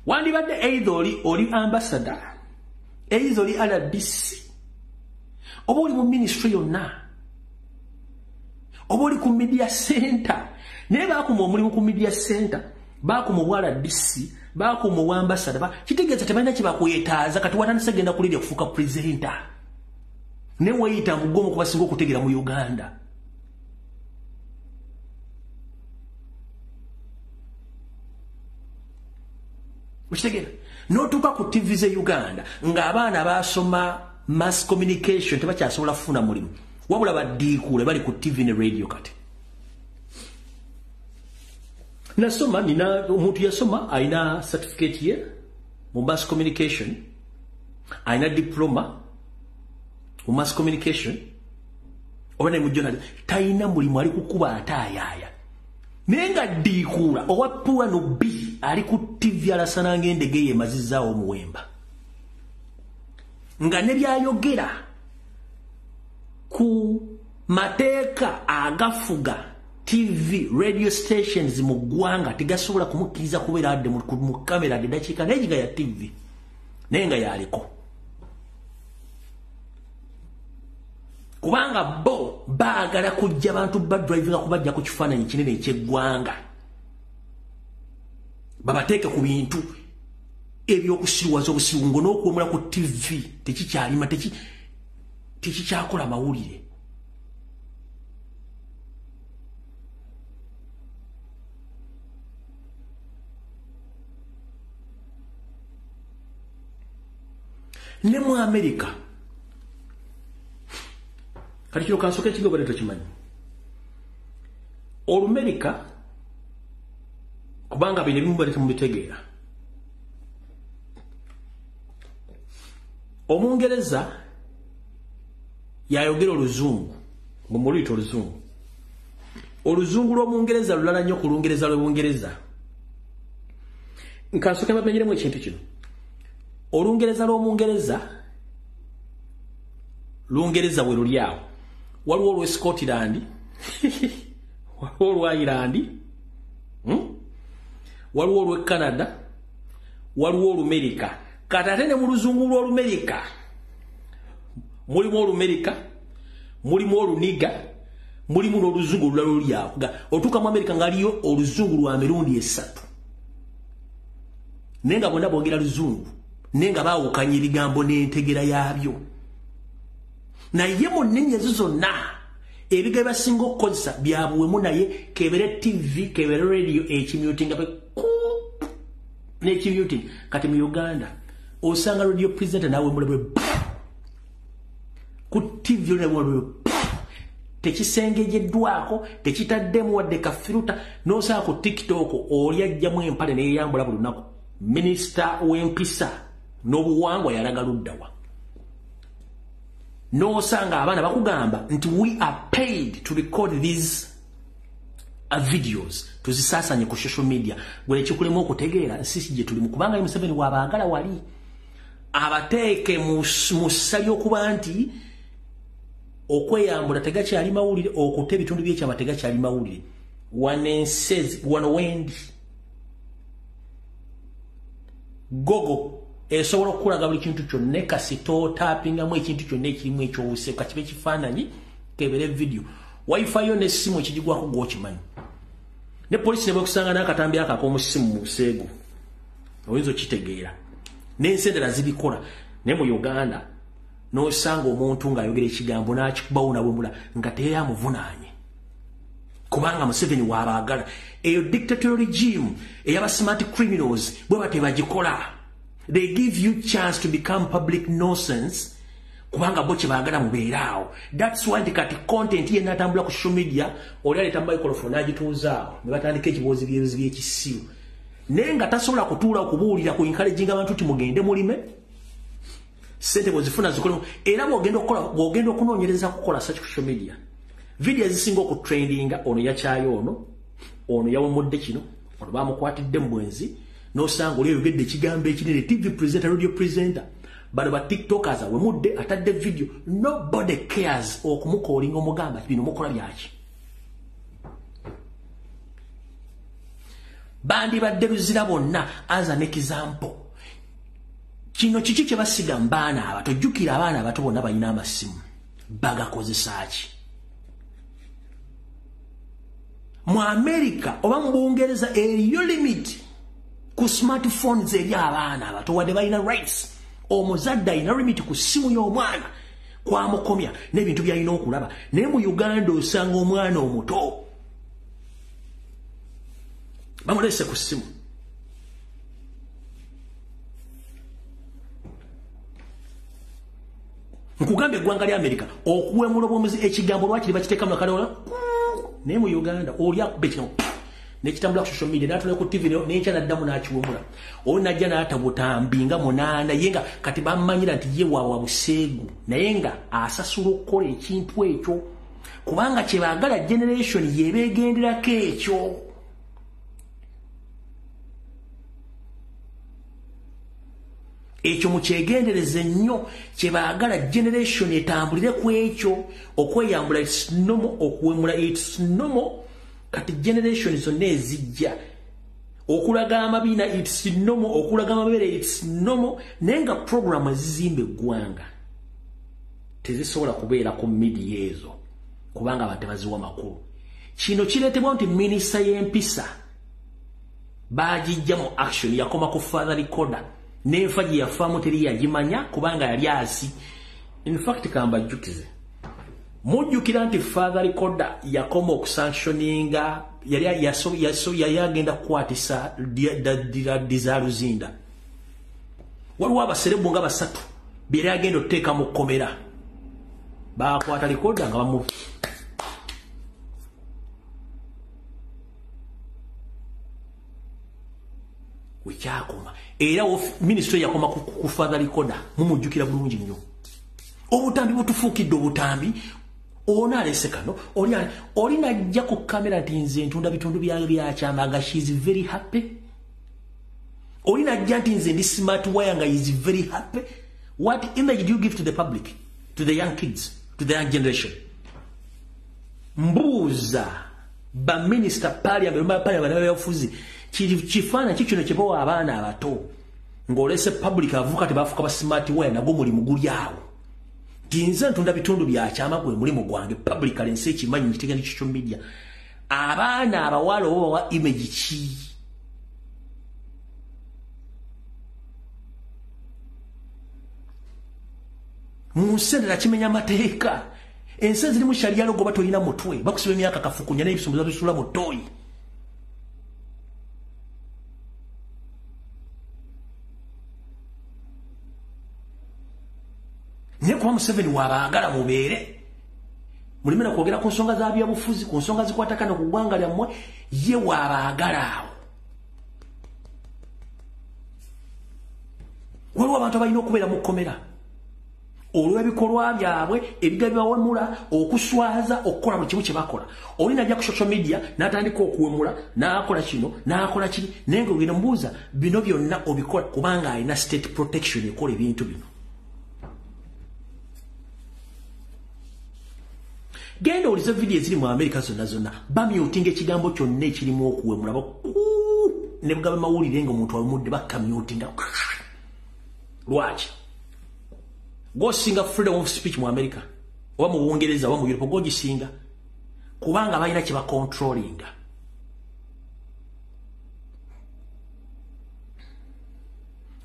Wandibadde either oli ambassador, either oli RBC, oba oli mu ministry yonna, oba oli ku media center. Naye baakuma omulimu ku media center, baakuma obwa RBC, baakuma obwa ambassador. Kitegeeza tebalina kye bakwetaaza kati watandise genda kulirya kufuuka presenter. Ne weeyita mugomo kubasinga okutegeera mu Uganda. Ukitegera notuka ku TV ze Uganda nga abaana basoma mass communication tebakyasobola kufuna mulimu wabula baddiikuule bali ku TV ne radio kati. nasoma nina omuntu yasoma aina certificate ye mu mass communication aina diploma mu mass communication obane mu journalism taina mulimu ali kukuba atayaya nenga dikula owapuwa no B ali ku TV alasana ngende geye mazizaawo muwemba nga ne byayogera ku mateeka agafuga TV radio stations mu gwanga tigasobola kumukiriza kubeera adde mu kamera de dakika nejiga ya TV nenga yaliko kubanga bo baagala kujja bantu ba driving kubajja ku kifaananyi kinene eky'eggwanga babateeke ku bintu ebyokusiruwaza obusiruwungo n'okuwemula ku TV tekikyalima tekikyakola mawulire ne mu America kati kino kansoka ekigoba leto kimanyi Olumerika kubanga bino ebimu baleta mu bitegeera Omungereza yayogera Oluzungu ng'omuluyita Oluzungu lw'Omungereza lulala nnyo ku Lungereza lw'Obungereza nkansoka mbamenyeremu ekintu kino Olungereza lw'Omungereza Lungereza bwe luli awo waliwo olw'e Scotland waliwo olwa Ireland waliwo olw'e Canada waliwo Olumerika kati ate ne mu luzungu lw'Olumerika mulimu Olumerika mulimu Oluniga mulimu n'oluzungu olulala luli awo otuuka mu Amerika ng'aliyo oluzungu lwa mirundi 3 nenga bonna boogera luzungu nenga baawukanya ebigambo n'entegera yaabyo naye mu nnimi ezo zonna ebigambo basinga okukozesa byabuwemu naye kebere TV kebere radio ekimyutinga n'ekimyuting kati mu Uganda osanga radio presenter nawe mulabwe ku TV olabwe tekisengejeddwako tekitaddemu wadde kafiruta n'osanga ku TikTok oli ajjamu empale n'eyambula buli lunaku minisita w'empisa n'obuwangwa yalaga luddawa n'osanga abaana bakugamba nti we are paid to record these videos tuzisaasanye ku social media gwe ekikulemu okutegeera nsisi gye tulimu kubanga Museveni waabaagala wali abateeke mu ssa ly'okuba nti okweyambula tegakyali mawulire okuta ebitundu by'ekyama tegakyali mawulire wano wendi Gogo esobola okulaga buli kintu kyonna kasito tappingamu ekintu kyonna ekirimu ekyobuse kakibe kifaananyi kebere video wifi yo n'essimu ekigigwako gw'okimanyi ne polisi ne bwekusanga n'akatambi akak'omusimu mu Buseegu oyinza okitegeera n'ensendera zibikola ne mu Uganda n'osanga omuntu ng'ayogera ekigambo n'akikubawo nawe mula nga teyamuvunaanye kubanga Museveni waabaagala eyo dictatorial regime ey'aba smart criminals bwe batebagikola. They give you chance to become public nonsense kubanga bo kyebaagala mubeeraawo. That's why kati content ye natambula ku social media oli aleta microphone agituuzaawo ne batandika ekiboozi by'ekisiru naye nga tasobola kutuula okubuulira ku encouraging abantu nti mugende mulime sente bwezifuna zikolemu era bw'ogenda okunoonyereza kukola search ku social media video ezisinga okutrendinga ono yakyayo ono yawumudde kino ono bamukwatidde mu bwenzi n'osanga oli oyogedde ekigambo ekinene TV presenter radio presenter bano ba tiktokers awemudde atadde video nobody cares okumukolinga omugamba bino mukola byaki bandi badde luzira bonna as an example kino kiki kye basiga mbaana abato jjukira abaana abato bonna balina amasimu bagakozesa ki mu America oba mu Bungereza eriyo limit ku smartphones eri abaana abato wadde balina rights omuzadde alina limit ku simu y'omwana kwamukomya n'ebintu byalina okulaba naye mu Uganda osanga omwana omuto bamulese ku simu nkugamba eggwanga lya America okuwemula obwomuzi ekigambo lwakiri bakiteeka mu nakaleola naye mu Uganda oli akubbe kino nekitambula ku social media natule ku TV necha naddamu nakiwumula onajja natabutambinga munana yenga kati bamanyira nti ye wawa buseegu nayenga asasula okukola ekintu ekyo kubanga kyebagala generation yebegenderako ekyo ekyo mukyegendereze nnyo kyebagala generation etambulire ku ekyo okweyambula it's normal okuwemula it's normal kati generation zonna ezijja okulaga amabina it's normal okulaga amabere it's normal nenga program ezizimba eggwanga tezisobola kubeera ku media ezo kubanga abantu baziwa makulu kino kireetebwa nti minisita y'empisa baagijja mu action yakoma ku father recorder nenfa gye yafaamu teri yagimanya kubanga yali asi in fact kambajjukize mujjukira nti father recorder yakoma okusanctioninga yali agenda kukwatisa dizaluzinda waliwo abaserebu nga basatu byali agenda okuteeka mu kkomera bakwata recorder nga bamu wekyakoma era ministry yakoma ku father recorder mumujjukira bulungi nnyo obutambi butufuukidde obutambi ona alese kano oli najja ku kamera nti nze ntunda bitundu byakyama nga she is very happy oli najja nti nze ndi smart wire nga is very happy. What image do you give to the public, to the young kids, to the young generation? Mbuza ba minister parliament yafuzi chifana chichuno chepowa abana abato ngolese public avuka tebafuka ba smart wire nago muri muguli yawo ginze ntunda bitundu byakyama gwe muri mugwange public alense kimanyi nitega ni social media abana abawalo wa image chi musendera kimenya mateeka ense ziri mu sharia logo batolina mutwe bakusibe myaka kafukunya n'ebisumbuzo bisula mu toyi nye kwa Museveni wabagala mubeere mulimena kwogera ku nsonga za byabufuzi ku nsonga zikwatakana ku ggwanga lyammwe ye wabagala awo waliwo abantu abalina okubeera mu kkomera olw'ebikolwa byabwe ebigabibawemula okuswaza okukola mu kimu kye bakola olina ajja ku social media n'atandika okuwemula n'akola kino n'akola kiri naye nga ogenda mubuuza bino byonna obikola kubanga alina state protection ekola ebintu bino genda olize video eziri mu America zonna bamyutinga ekigambo kyonna ekirimu okuwemula ne bugaba mawulire nga omuntu awemudde bakamyutinga lwaki go singa freedom of speech mu America oba mu Bungereza oba mu Europe go gisinga kubanga balina kye ba controllinga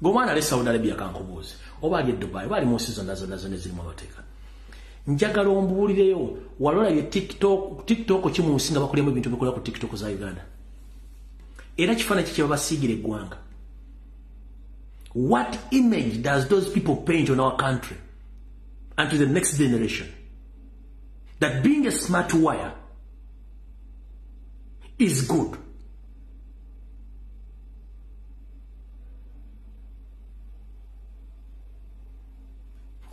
gomwana le Saudi Arabia kankubuuze oba ali Dubai bali mu season nazo eziri mu mateeka njagala ombuulireyo walola ye TikTok kimunsinga bakolemu ebintu bikola ku TikTok za Uganda era kifaananyi kye babasiigira eggwanga. What image does those people paint on our country and to the next generation? That being a smart wire is good.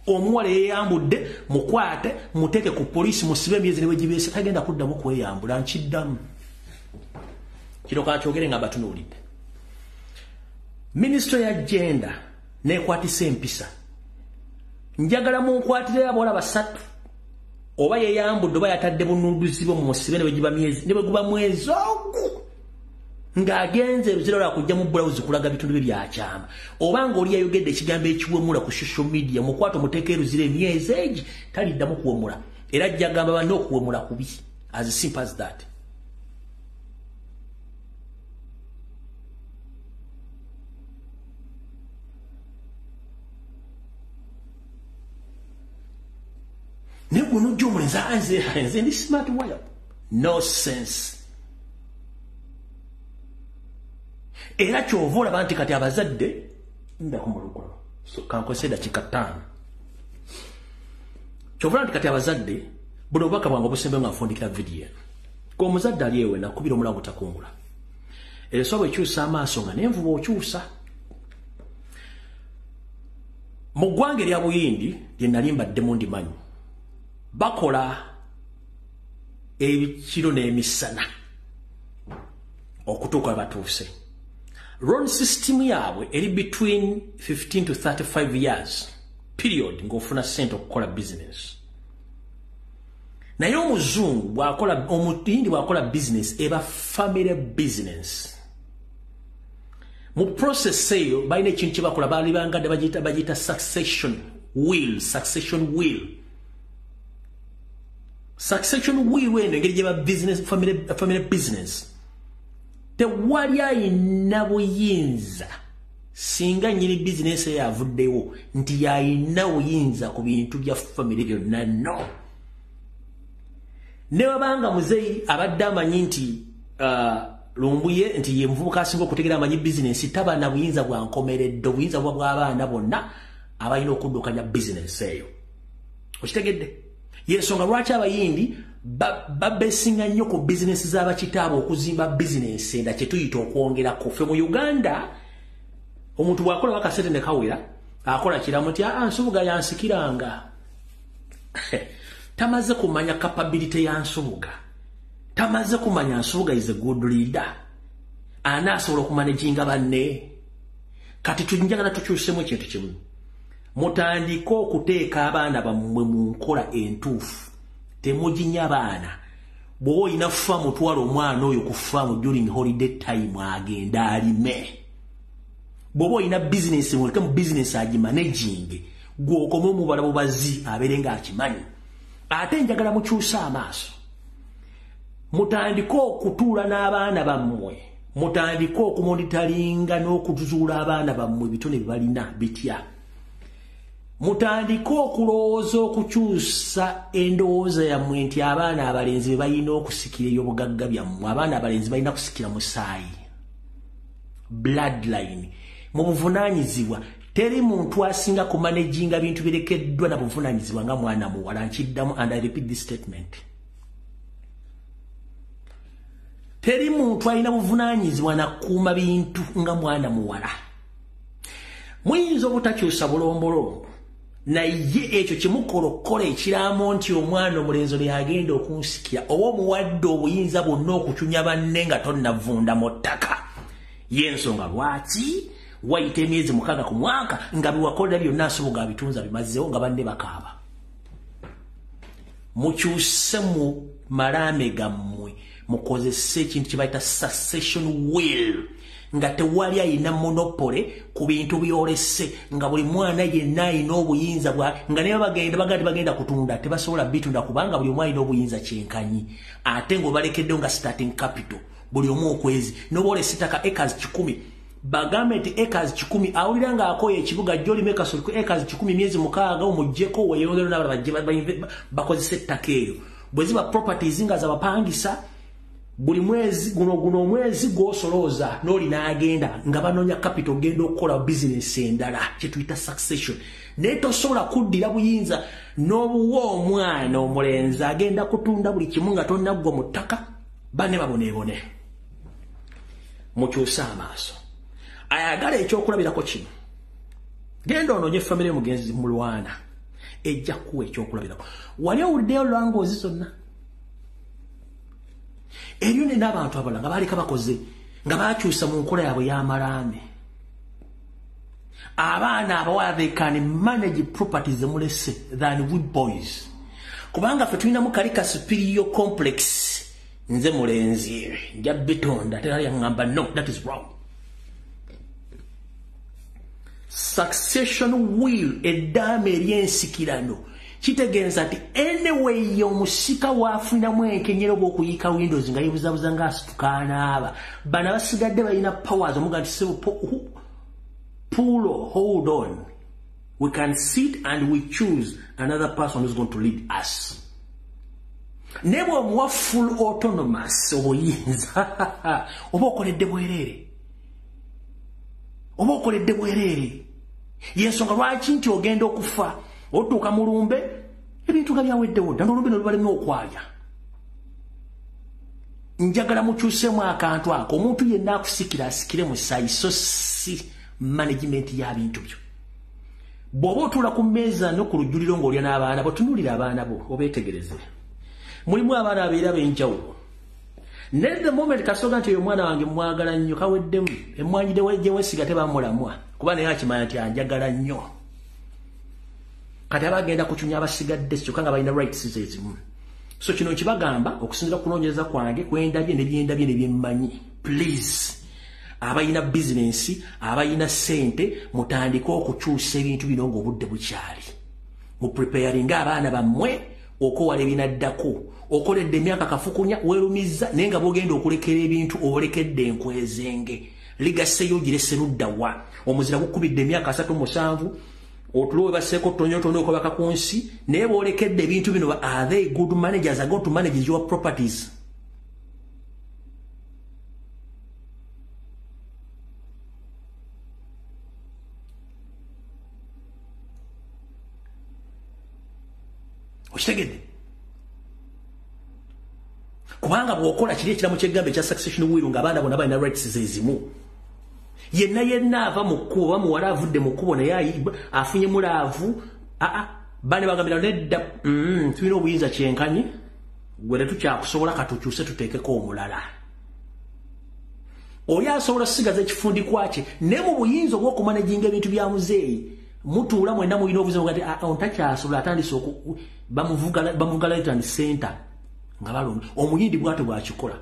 Omuwala yeyambudde mukwate muteke ku police musibe myezi ne wegibese tagenda kuddamu kweyambula nkiddamu kiro kakyogere nga batunuulidde. Ministry ya gender nekwatisa empisa njagala munkwatire abola basatu oba yeyambudde oba yatadde bunuduzi bo mu musibe ne wegiba myezi ne weguba mwezi ogu ng'agenze ruzira lwa kujja mu blouse kulaga bitundu byakyama obanga oli yayogedde ekigambo ekiwemula ku social media mukwato muteeke ruzira emyezi egi taliddamu kuwemula era ajja gamba banne okuwemula kubi as simple as that. Nebu no jumwenza anze ndi smart wire no sense. Era kyovola banti kati abazadde nda kumulukola so kankoseda kikatano kyovola kati abazadde buno baka bwango busembe ngafundikira video ko muzadde aliyewe nakubira omulago takungula esobe kyusa amaaso nga n'envuba okyusa. Mu ggwanga erya Buyindi lye nali mbaddemu ndimanyi bakola ebikiro n'emisana okutuuka we batuuse. Loan system yaabwe eri between 15 to 35 years period ng'ofuna ssente okukola business. Naye omuzungu bw'akola omuyindi bw'akola business eba family business. Mu process eyo balina ekintu kye bakola baali bangadde bagiyita succession will. Succession will eno engeri gye ba business family business. Tewali ayina buyinza singa nyiri business eyo avuddewo nti yayina buyinza ku bintu bya family byonna no. Ne wabanga muzeyi abadde amanyi nti Lumbuye nti ye muvubuka asinga okutegera amanyi business taba na buyinza bwa nkomeredde obuyinza bw'abaana bonna abalina okuddukanya business eyo. Okitegedde? Yensonga lwaki abayindi babesinga nnyo ku business z'abakitaabo okuzimba business enda kye tuyita okwongerako. Ffe mu Uganda omuntu bw'akola wakasente ne kawera akola kiramu nti Nsubuga yansikiranga. Tamaze kumanya capability ya Nsubuga. Tamaze kumanya Nsubuga is a good leader. Asobola okumanaginga banne. Kati tunjagala tukyusemu ekintu kimu. Mutandika okuteeka abaana bammwe mu nkola entuufu. Temuginya baana. Bw'oba olina faamu otwala omwana oyo ku faamu during holiday time agenda alime. Bw'oba olina business muleke mu business agimanaging. Gw'okoma omubala bubazi abeere ng'akimanyi. Ate njagala mukyusa amaaso. Mutandika okutuula n'abaana bammwe. Mutandika okumonitalinga n'okutuzuula abaana bammwe bitone bye balina bitya. Mutandika okulowooza okukyusa endowooza yammwe nti abaana abalenzi be balina okusikira eby'obugagga byammwe. Abaana abalenzi balina kusikira musaayi. Bloodline. Mu buvunaanyizibwa teri muntu asinga kumanaginga bintu birekeddwa na buvunaanyizibwa nga mwana muwala. Nkiddamu and I repeat this statement. Teri muntu alina buvunaanyizibwa na kuuma bintu nga mwana muwala. Muyinza obutakyusa bulombolombo naye ekyo kimukola okukola ekiraamo nti omwana omulenzi oyo agenda okunsikira oba omuwadde obuyinza bwonna okucunya banne nga tonnavunda mu ttaka. Y'ensonga lwaki wayita emyezi 6 ku mwaka nga biwakolera byonna Nsubuga abitunza bimazeewo nga banne bakaaba. Mukyuse mu malaame gammwe mukozese ekintu kye bayita succession will. Nga tewali ayina monopole ku bintu byolese nga buli mwana yenna ayina obuyinza bwa nga ne bagenda kutunda tebasobola bitunda kubanga buli mwana ayina obuyinza kyenkanyi. Ate ng'obalekeddewo nga starting capital buli omu okwezi n'oboolesa ettaka acres 10 bagambe nti acres 10 awulira ng'akoye ekibuga jjoli kasoliko acres 10 myezi 6 omuggyeko weyongero n'abalala bakozesa ettaka eyo bwe ziba properties nga zabapangisa. Buli mwezi guno omwezi gw'osolooza n'oli n'agenda nga banoonya capital genda okukola business endala kye tuyita succession. Naye tosobola kuddira buyinza n'obuwa omwana omulenzi agenda kutunda buli kimu nga tonnaggwa mu ttaka. Banne baboneebone. Mukyuse amaaso. Ayagala ekyokulabirako kino. Genda onoonye famire y'omugenzi mulwana. Ejja kuwa ekyokulabirako. Wali owuliddeyo lwangoozi zonna? Eriyo n'abantu abalala nga baaleka bakoze nga baakyusa mu nkola yaabwe y'amalaame. Abaana abawala they can manage properties emulese than we boys. Kubanga ffe tulinamu kalika superior complex. Nze mulenzi nja bitonda tera yaŋŋamba no, that is wrong. Succession will eddaame ery'ensikirano kitegeeza nti anyway omusika waafuniramu enkenyero bw'okuyiika Windows nga yebuzabuza ng'asituka anaaba. Bano basigadde balina powers omuga nti sebo pull hold on. We can sit and we choose another person who's going to lead us. Ne bw'omuwa full autonomous obuyinza oba okoledde bwereere. Oba okoledde bwereere. Y'ensonga lwaki nti ogenda okufa otuuka mu lumbe ebintu nga byaweddewo dda n'olumbe ne lubalemu okwaya. njagala mukyusemu akantu ako omuntu yenna akusikira asikire mu sayi so si management y'abintu byo bw'oba otuula ku mmeeza no ku lujjuliro ng'olya n'abaana bo tunuulira abaana bo obeetegereze mulimu abaana abeera b'enjawulo ne the moment kasoga nti oyo omwana wange mwagala nnyo kaweddemu emmwanyi gye weesiga tebamulamwa kuba naye akimanya nti anjagala nnyo kati aba agenda kucunya abasigadde kyokka nga balina rights zezimu so kino nkibagamba okusinziira ku kunoonyereza kwange kwendabye ne byendabye ne byemmanyi please abayina bizinensi abayina ssente mutandike okukyusa ebintu bino ng'obudde bukyali mu preparinga abaana bammwe okowala ebinaddako okoledde emyaka kafukunya weerumiza naye nga bwogenda okulekera ebintu olekedde enkwezenge ligaseyo girese ludda wa omuzira gukubidde emyaka 37 otulowe baseeko tonyotono okobaka ku nsi naye boolekedde ebintu bino are they good managers are going to manage your properties okitegedde kubanga bw'okola kiri ekiramu ky'eggambo ekya succession will ng'abaana bonna balina rights zezimu yenna ava mu kkubo bamuwala avudde mu kkubo naye afunye mulaavu bane bagambira nedda tulina obuyinza kyenkanyi gwe tetukyakusobola katukyuse tuteekeko omulala oli asobola sigaza ekifundikwa kye naye mu buyinza obw'okumanaginga ebintu bya muzeeyi mutuula mwenna mulina obuzibu nga ti ontakyasobola atandise bamuvuga right and center nga balonda omuyindi bw'ato bw'akikola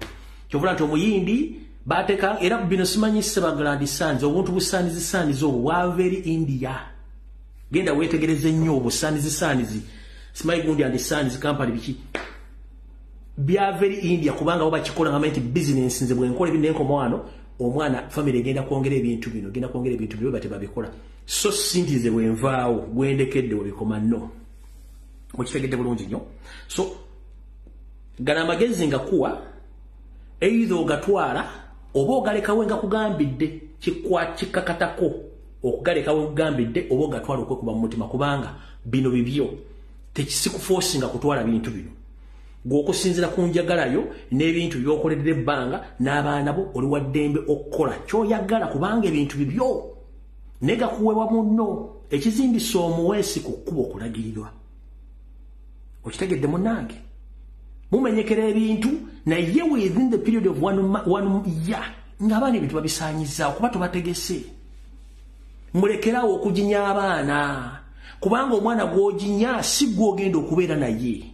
kyovula nti omuyindi bateeka era bino simanyise bagalandi sanzi obuntu busaanizi obwo bwava eri India genda weetegereze nnyo obusaanizi simanyi gundi and sanzi company biki byava eri India kubanga bo bakikola nga manyi nti bizinensi nze bwenkola ebintu nenkoma wano omwana family egenda kwongera ebintu bino genda kwongera ebintu byo batebabikola so sinti nze bwenvaawo gwendekedde webikoma nno mukitegedde bulungi nnyo so gana amagezi nga kuwa either ogatwala oba ogalekawo nga kugambidde kikakatako okugalekawo kugambidde oba ogatwala okwekuba mu mutima kubanga bino bibyo tekisikuforcinga kutwala bintu bino gw'okusinzira ku njagalayo n'ebintu by'okoledde ebbanga n'abaana bo oli wa ddembe okukola ky'oyagala kubanga ebintu bibyo nega kuweebwa munno ekizimbisa omuweesi ku kkuba okulagirirwa okitegedde munnange mumenyekera ebintu naye within the period of one year ng'abaana ebintu babisaanyizaawo kuba tobategese mulekerawo okujinya abaana kubanga omwana gw'ojinya si gw'ogenda okubeera naye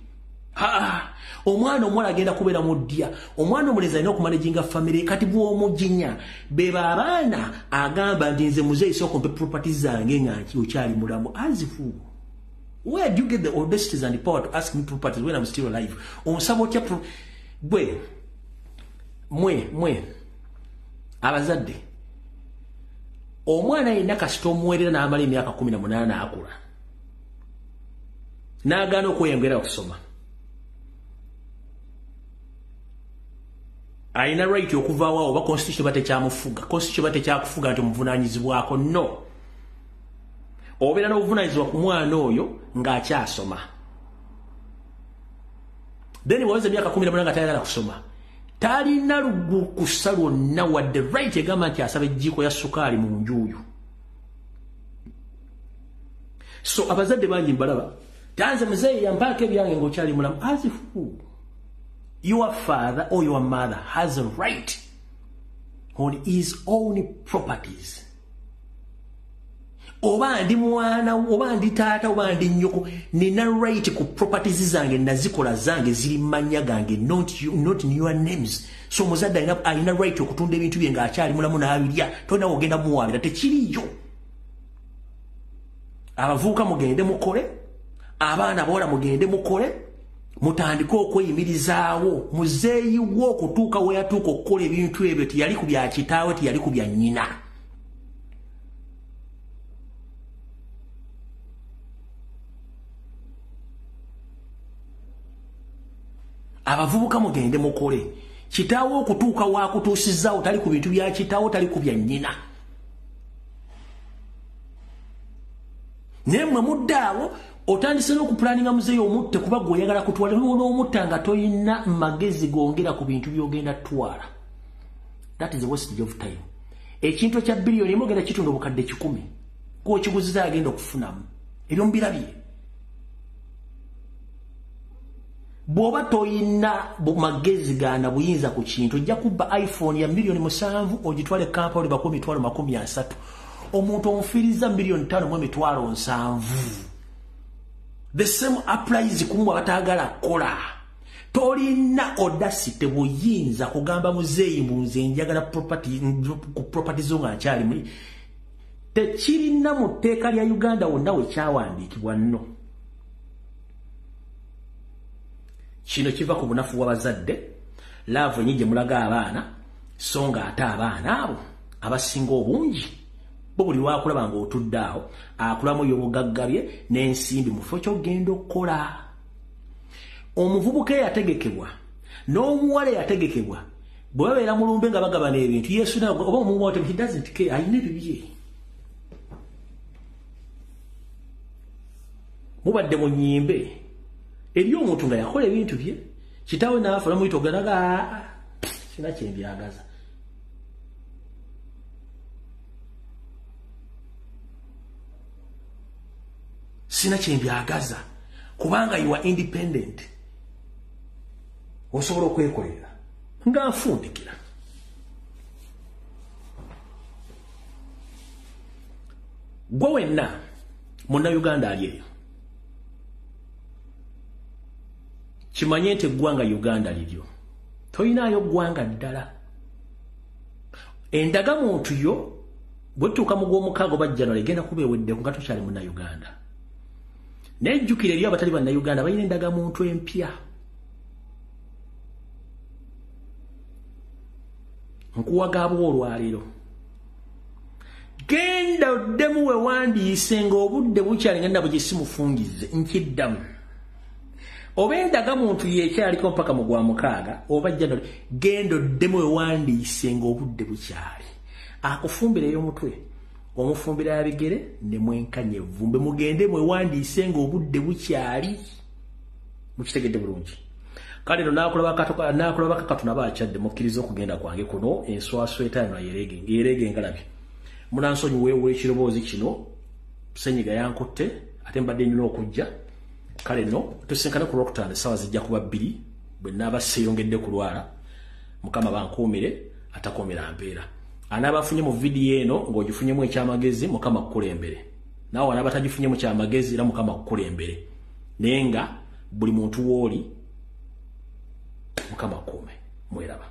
omwana omuwala agenda kubeera mudya omwana omulezi alina okumanaginga famire kati bw'omujinya beba abaana agamba nti nze muzeeyi sookompe properties zange nga okyali mulamu azifu where do you get the audacity and the power to ask me properties when I'm still alive onsaba otya gwe mwe abazadde omwana yenna kasita omuweerera n'amala emyaka 18 akula n'agaana okweyongera okusoma alina right okuvaawo oba constitution batekyamufuga constitution batekyakufuga nti omuvunaanyizibwako no obeera n'obuvunaanyizibwa ku mwana oyo ng'akyasoma then waweza emyaka 18 nga tayagala kusoma talina lukusa lwonna wadde right egamba nti asaba ejjiiko ya sukaali mu njuuyo so abazadde bangi mbalaba tanze muzeeyi yampaako ebyange ng'okyali mulamu azifu your father or your mother has a right on his own properties oba ndi mwana oba ndi taata oba ndi nnyoko nina right ku properties zange nazikola zange ziri manya gange not in your names so muzadde alina right okutunda ebintu bye ng'akyali mulamu n'abirya tolina ogenda muwaabira tekiriyo abavubuka mugende mukole abaana bawala mugende mukole mutandike okweyimirizaawo muzeeyi wo okutuuka we yatuuka okukola ebintu ebyo tiyali ku bya kitaawe tiyali ku bya nnyina abavubuka mugende mukole kitaawe okutuuka waakutuusizaawo tali ku bintu bya kitaawe tali ku bya nnyina naye mmwe muddaawo otandise n'okupulaninga muzeeyi omutte kuba gwe oyagala kutwala n'omutta nga toyina magezi gongera ku bintu by'ogenda twala. That is a wastage of time. Ekintu kya billion emu ogenda kitunda obukadde 10 gw'okiguziza agenda okufunamu ebyo mbirabye. Bw'oba toyina magezi gana buyinza ku kintu ojja kubba iPhone ya million 7 ogitwale Kampala oli bako emitwalo 30. Omuntu omufiriza million 5 mu emitwalo 7. The same applies kumwa batagala kola. Tolina audacity buyinza kugamba muzeeyi mbunze njagala property zonga nkyali muri. Tekirina mu tteeka lya Uganda wonna we kyawandiikibwa nno. Kino kiva ku bunafu bw'abazadde, laavu nyingi mulaga abaana, so nga ate abaana abo abasinga obungi bo buli lwakulaba ng'otudde awo akulamu y'obugaggabye n'ensimbi mu kifo ky'ogenda okukola. Omuvubuka eyategekebwa n'omuwala eyategekebwa bwe babeera mu lumbe nga bagabana ebintu Yesu nawe oba omuwala he doesn't care, ayina ebibye. Mubadde mu nnyimbe eri omuntu nga yakola ebintu bye kitaawe n'afa n'omuyita oganaga sina kyembyagaza. Sina kyembyagaza kubanga you are independent. Osobola okwekolera nga nfundikira. Gwe wenna Munnayuganda ali eyo kimanye nti eggwanga Uganda liryo. Toyinaayo ggwanga ddala. Endagamuntu yo bwetuuka mu gw'omukaaga bajja no legenda kuba eweddeku nga tokyali Munnayuganda. Nejjukira eri abatali Bannayuganda balina endagamuntu empya. Nkuwagaabwa olwaleero. Genda oddemu we wandiise ng'obudde bukyali nga ndabo gye simufungize nkiddamu. Oba endagamuntu yekyaliko mpaka mu gwa mukaaga oba jjano genda oddemu we wandiise ng'obudde bukyali. Akufumbireyo omutwe omufumbira ya bigere ne mwenkanye vumbe mugende mwe wandiise ng'obudde bukyali. Mukitegedde bulungi. Kale no nakulaba kakatuna bakyadde mukkiriza okugenda kwange kuno enswaswa etaano yerege ngalabi. Munansonyi weewe ekiroboozi kino senyiga yankutte ate mbadde nnina okujja. Kale no tusinkana ku Rocktown sawa zijja kuba 2 bwe naba seyongedde kulwala mukama bankuumire atakomera mpeera. Anaba afunye mu video eno ng'ogifunyemu ekyamagezi mukama kukulembere. Nawe anaba tagifunyemu kyamagezi era mukama kukulembere. Nenga buli muntu woli mukama kuume mweraba.